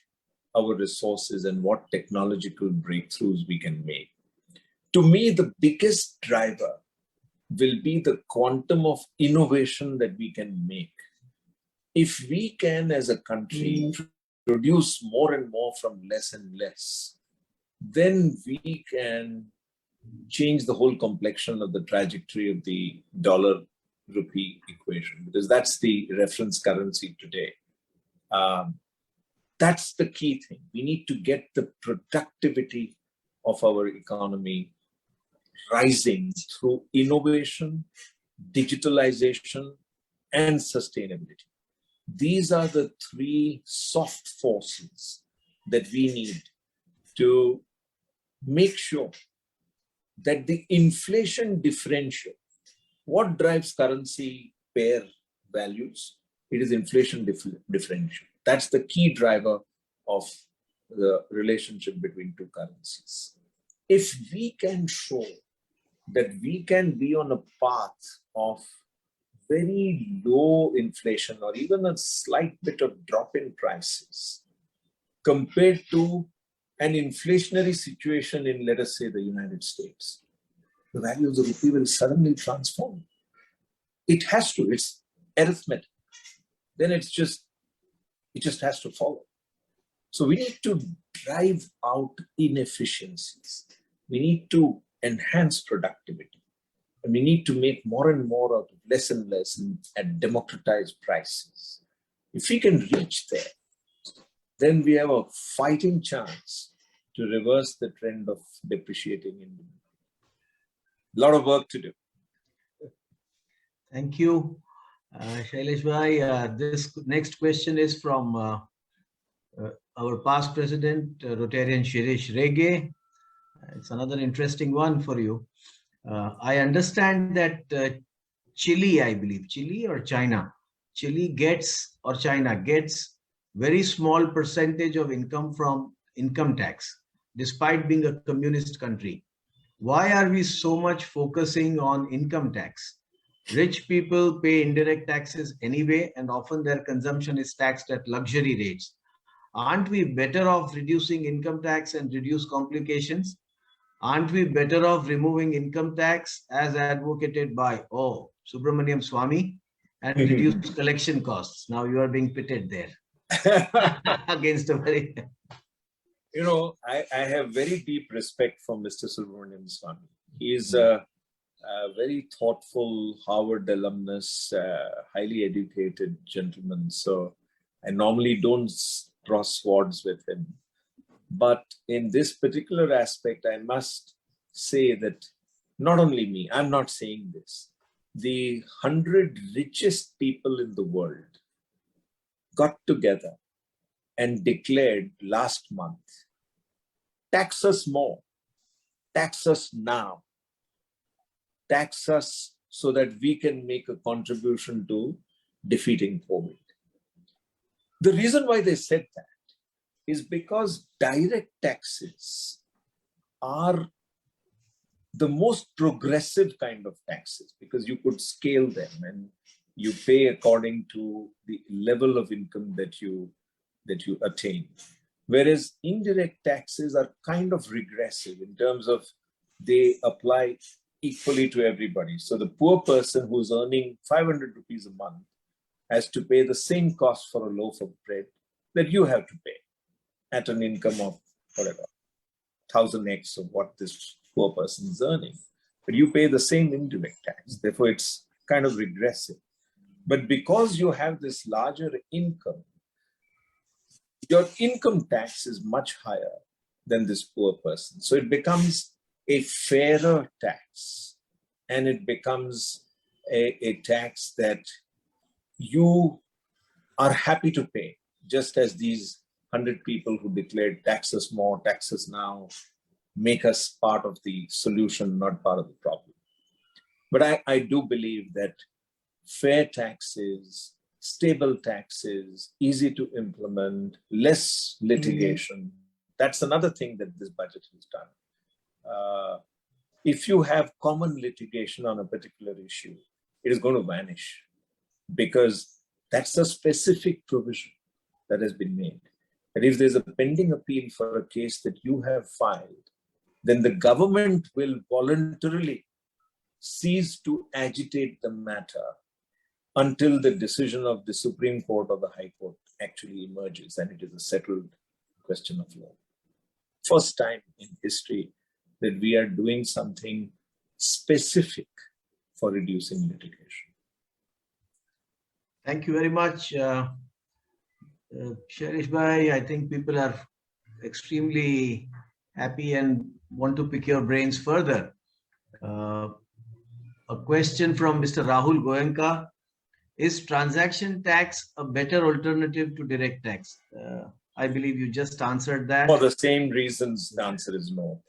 our resources and what technological breakthroughs we can make. To me, the biggest driver will be the quantum of innovation that we can make. If we can, as a country, produce more and more from less and less, then we can change the whole complexion of the trajectory of the dollar-rupee equation, because that's the reference currency today. That's the key thing. We need to get the productivity of our economy rising through innovation, digitalization, and sustainability. These are the three soft forces that we need to make sure that the inflation differential, what drives currency pair values? It is inflation differential. That's the key driver of the relationship between two currencies. If we can show that we can be on a path of very low inflation or even a slight bit of drop in prices compared to an inflationary situation in, let us say, the United States, the value of the rupee will suddenly transform. It has to, it's arithmetic. Then it just has to follow. So we need to drive out inefficiencies. We need to enhance productivity. And we need to make more and more out of less and less at democratized prices. If we can reach there, then we have a fighting chance to reverse the trend of depreciating India. A lot of work to do. Thank you, Shailesh bhai. This next question is from our past president, Rotarian Shirish Rege. It's another interesting one for you. I understand that Chile, I believe, Chile or China, China gets very small percentage of income from income tax, despite being a communist country. Why are we so much focusing on income tax? Rich people pay indirect taxes anyway, and often their consumption is taxed at luxury rates. Aren't we better off reducing income tax and reduce complications? Aren't we better off removing income tax as advocated by, Subramaniam Swamy, and reduce collection costs? Now you are being pitted there against a very... You know, I have very deep respect for Mr. Subramaniam Swamy. He is a very thoughtful Harvard alumnus, highly educated gentleman. So I normally don't cross swords with him. But in this particular aspect, I must say that not only me, I'm not saying this, the 100 richest people in the world got together and declared last month, tax us more, tax us now, tax us so that we can make a contribution to defeating COVID. The reason why they said that is because direct taxes are the most progressive kind of taxes, because you could scale them and you pay according to the level of income that you attain. Whereas indirect taxes are kind of regressive in terms of they apply equally to everybody. So the poor person who's earning 500 rupees a month has to pay the same cost for a loaf of bread that you have to pay at an income of whatever, 1000x of what this poor person is earning. But you pay the same indirect tax. Therefore, it's kind of regressive. But because you have this larger income, your income tax is much higher than this poor person. So it becomes a fairer tax, and it becomes a tax that you are happy to pay, just as these 100 people who declared taxes more, taxes now, make us part of the solution, not part of the problem. But I do believe that fair taxes, stable taxes, easy to implement, less litigation, that's another thing that this budget has done. If you have common litigation on a particular issue, it is going to vanish because that's a specific provision that has been made. And if there's a pending appeal for a case that you have filed, then the government will voluntarily cease to agitate the matter until the decision of the Supreme Court or the High Court actually emerges and it is a settled question of law. First time in history that we are doing something specific for reducing litigation. Thank you very much. Shailesh bhai, I think people are extremely happy and want to pick your brains further. A question from Mr. Rahul Goenka. Is transaction tax a better alternative to direct tax? I believe you just answered that. For the same reasons, the answer is no.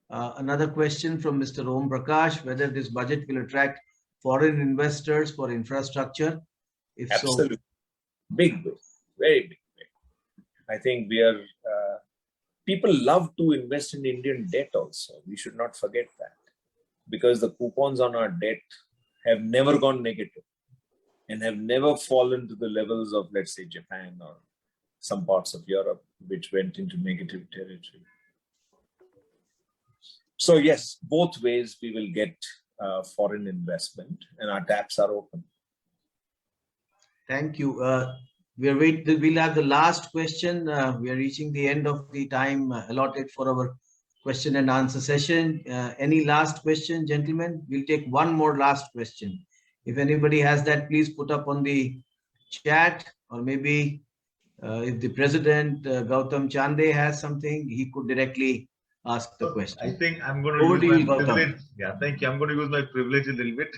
Another question from Mr. Om Prakash, whether this budget will attract foreign investors for infrastructure. If Absolutely. Big, very big. I think we are, people love to invest in Indian debt also. We should not forget that because the coupons on our debt have never gone negative and have never fallen to the levels of, let's say, Japan or some parts of Europe, which went into negative territory. So yes, both ways we will get foreign investment and our taps are open. Thank you. We'll have the last question. We are reaching the end of the time allotted for our question and answer session. Any last question, gentlemen? We'll take one more last question. If anybody has that, please put up on the chat, or maybe if the president, Gautam Chande, has something, he could directly ask the question. I think I'm going to use my privilege. Yeah, thank you. I'm going to use my privilege a little bit.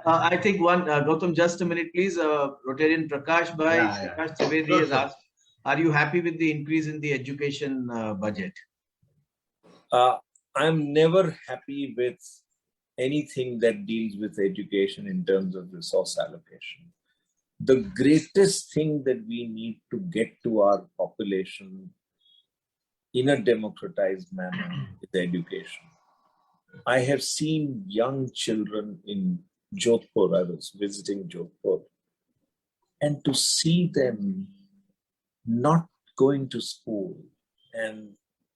I think Gautam, just a minute, please. Rotarian Prakash Bhai, Prakash Trivedi has asked, are you happy with the increase in the education budget? I'm never happy with anything that deals with education in terms of resource allocation. The greatest thing that we need to get to our population in a democratized manner is education. I have seen young children in Jodhpur. I was visiting Jodhpur, and to see them not going to school and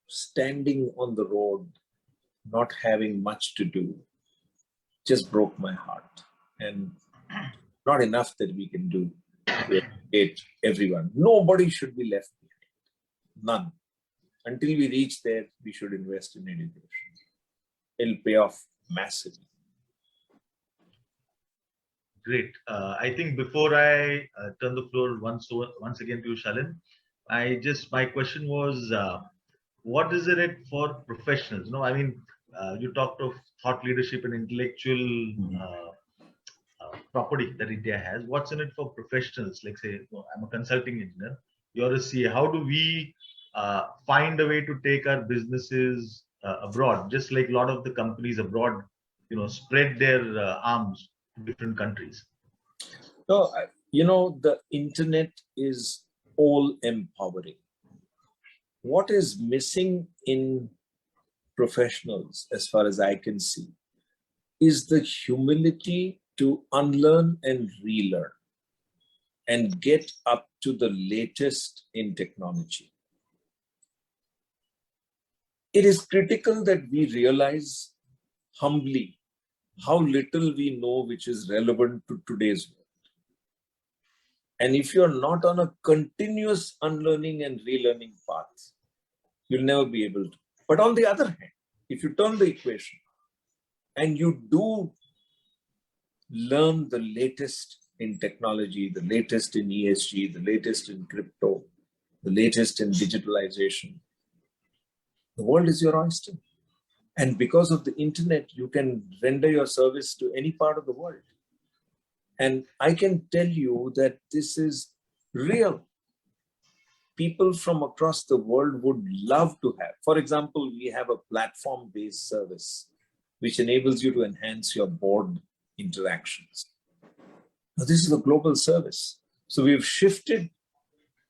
standing on the road, not having much to do, just broke my heart. And not enough that we can do to educate everyone. Nobody should be left behind. None. Until we reach there, we should invest in education. It'll pay off massively. Great. I think before I turn the floor once again to you, Shalin, my question was, what is in it for professionals? I mean, you talked of thought leadership and intellectual property that India has. What's in it for professionals? Like, say, I'm a consulting engineer, you're a CA. How do we find a way to take our businesses abroad, just like a lot of the companies abroad, spread their arms to different countries? No, the internet is all empowering. What is missing in professionals, as far as I can see, is the humility to unlearn and relearn and get up to the latest in technology. It is critical that we realize humbly how little we know which is relevant to today's world. And if you're not on a continuous unlearning and relearning path, you'll never be able to. But on the other hand, if you turn the equation and you do learn the latest in technology, the latest in ESG, the latest in crypto, the latest in digitalization, the world is your oyster. And because of the internet, you can render your service to any part of the world. And I can tell you that this is real people from across the world would love to have. For example, we have a platform-based service which enables you to enhance your board interactions. Now, this is a global service. So we've shifted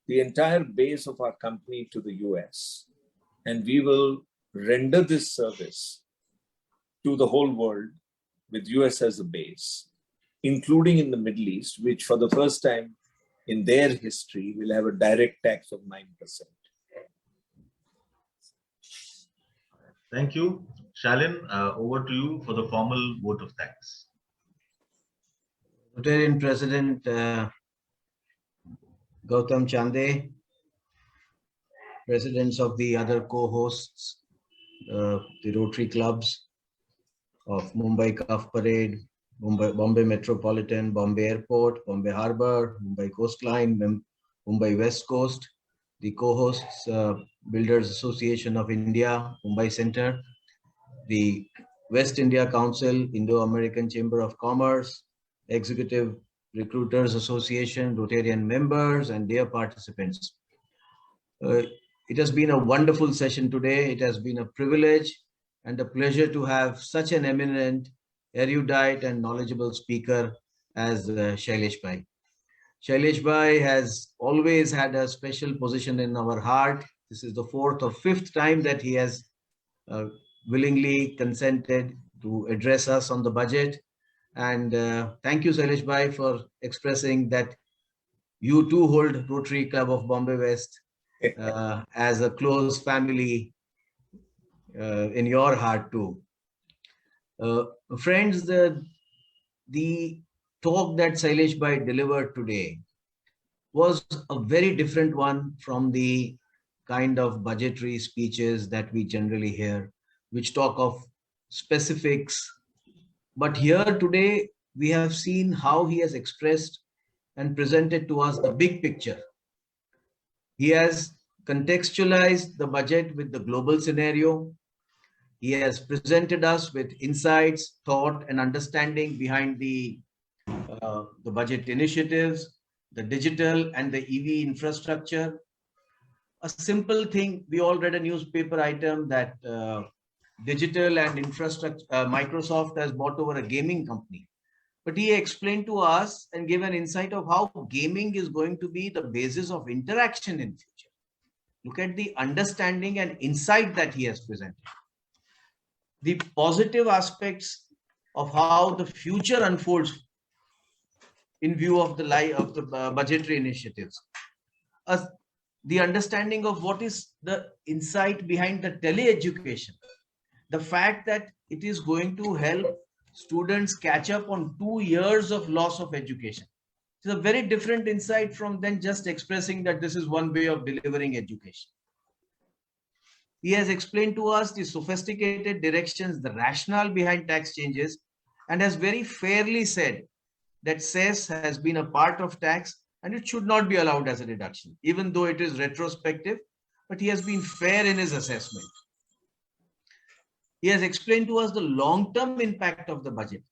the entire base of our company to the US, and we will render this service to the whole world with US as a base, including in the Middle East, which for the first time in their history will have a direct tax of 9%. Thank you. Shalin, over to you for the formal vote of thanks. Rotarian President Gautam Chande, presidents of the other co-hosts, the Rotary clubs of Mumbai Cuff Parade, Bombay Metropolitan, Bombay Airport, Bombay Harbour, Mumbai Coastline, Mumbai West Coast, the co-hosts, Builders Association of India, Mumbai Center, the West India Council, Indo-American Chamber of Commerce, Executive Recruiters Association, Rotarian members, and dear participants. It has been a wonderful session today. It has been a privilege and a pleasure to have such an eminent, erudite, and knowledgeable speaker as Shailesh Bhai. Shailesh Bhai has always had a special position in our heart. This is the 4th or 5th time that he has willingly consented to address us on the budget. And thank you, Shailesh Bhai, for expressing that you too hold Rotary Club of Bombay West as a close family in your heart too. Friends, the talk that Shailesh Bhai delivered today was a very different one from the kind of budgetary speeches that we generally hear, which talk of specifics. But here today, we have seen how he has expressed and presented to us the big picture. He has contextualized the budget with the global scenario. He has presented us with insights, thought, and understanding behind the budget initiatives, the digital and the EV infrastructure. A simple thing, we all read a newspaper item that digital and infrastructure, Microsoft has bought over a gaming company. But he explained to us and gave an insight of how gaming is going to be the basis of interaction in future. Look at the understanding and insight that he has presented. The positive aspects of how the future unfolds in view of the budgetary initiatives. The understanding of what is the insight behind the tele-education. The fact that it is going to help students catch up on 2 years of loss of education. It's a very different insight from then just expressing that this is one way of delivering education. He has explained to us the sophisticated directions, the rationale behind tax changes, and has very fairly said that cess has been a part of tax and it should not be allowed as a deduction, even though it is retrospective, but he has been fair in his assessment. He has explained to us the long-term impact of the budget,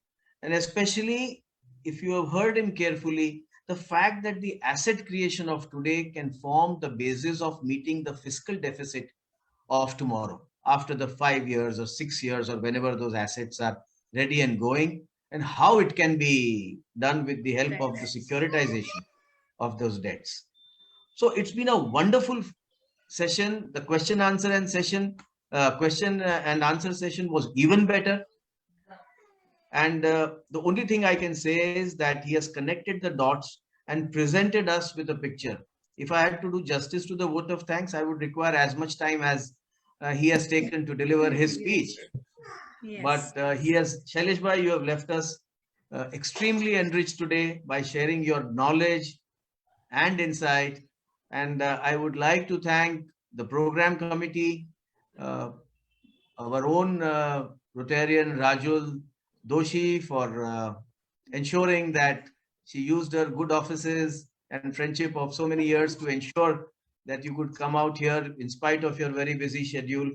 and especially if you have heard him carefully, the fact that the asset creation of today can form the basis of meeting the fiscal deficit of tomorrow, after the 5 years or 6 years or whenever those assets are ready and going, and how it can be done with the help of the securitization of those debts. So it's been a wonderful session. The question and answer session was even better. And the only thing I can say is that he has connected the dots and presented us with a picture. If I had to do justice to the vote of thanks, I would require as much time as he has taken to deliver his speech. Yes. But Shailesh Bhai, you have left us extremely enriched today by sharing your knowledge and insight. And I would like to thank the program committee, our own Rotarian Rajul Doshi for ensuring that she used her good offices and friendship of so many years to ensure that you could come out here in spite of your very busy schedule.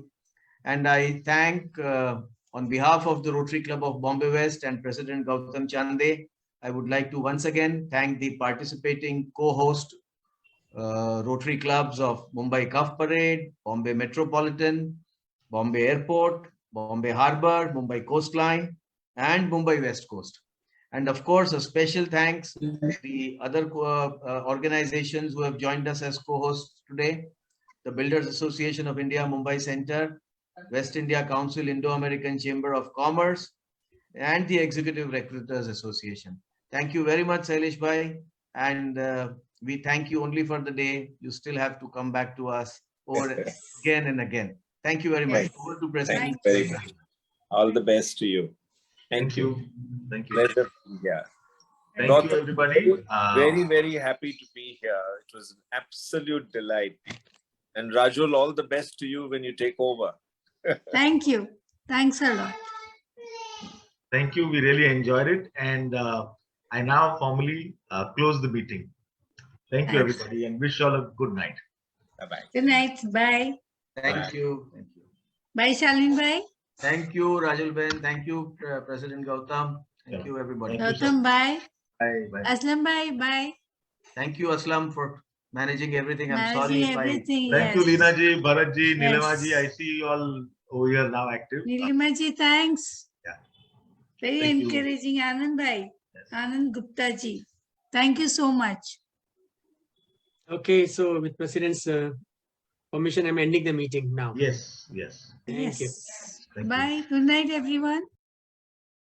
And I thank, on behalf of the Rotary Club of Bombay West and President Gautam Chande, I would like to once again thank the participating co-host Rotary clubs of Mumbai Cuff Parade, Bombay Metropolitan, Bombay Airport, Bombay Harbour, Mumbai Coastline, and Mumbai West Coast. And of course, a special thanks to the other organizations who have joined us as co-hosts today: the Builders Association of India, Mumbai Center, West India Council, Indo-American Chamber of Commerce, and the Executive Recruiters Association. Thank you very much, Shailesh bhai. And we thank you only for the day. You still have to come back to us over again and again. Thank you very much. Yes. Over to Thank President. you very much. All the best to you. Thank you. Thank you. Pleasure. Yeah. Thank Gautam, you, everybody. Very, very happy to be here. It was an absolute delight. And Rajul, all the best to you when you take over. Thank you. Thanks a lot. Thank you. We really enjoyed it. And I now formally close the meeting. Thank you, everybody, and wish you all a good night. Bye-bye. Good night. Bye. Thank you. Thank you. Bye, Shalin bhai. Thank you, Rajul Ben. Thank you, President Gautam. Thank you, everybody. Thank you, sir. Gautam, bye. Bye. Bye. Aslam bhai, bye. Thank you, Aslam, for managing everything. I'm sorry Managing if everything. Thank you, yes. Leena ji, Bharat ji, Yes. Nilima ji. I see you all over here now active. Nilima ji, thanks. Yeah. Very Thank you. encouraging. Anand bhai. Yes. Anand Gupta ji. Thank you so much. Okay, so with President's permission, I'm ending the meeting now. Yes, yes. Thank you. Yes. Thank you. Bye. Good night, everyone.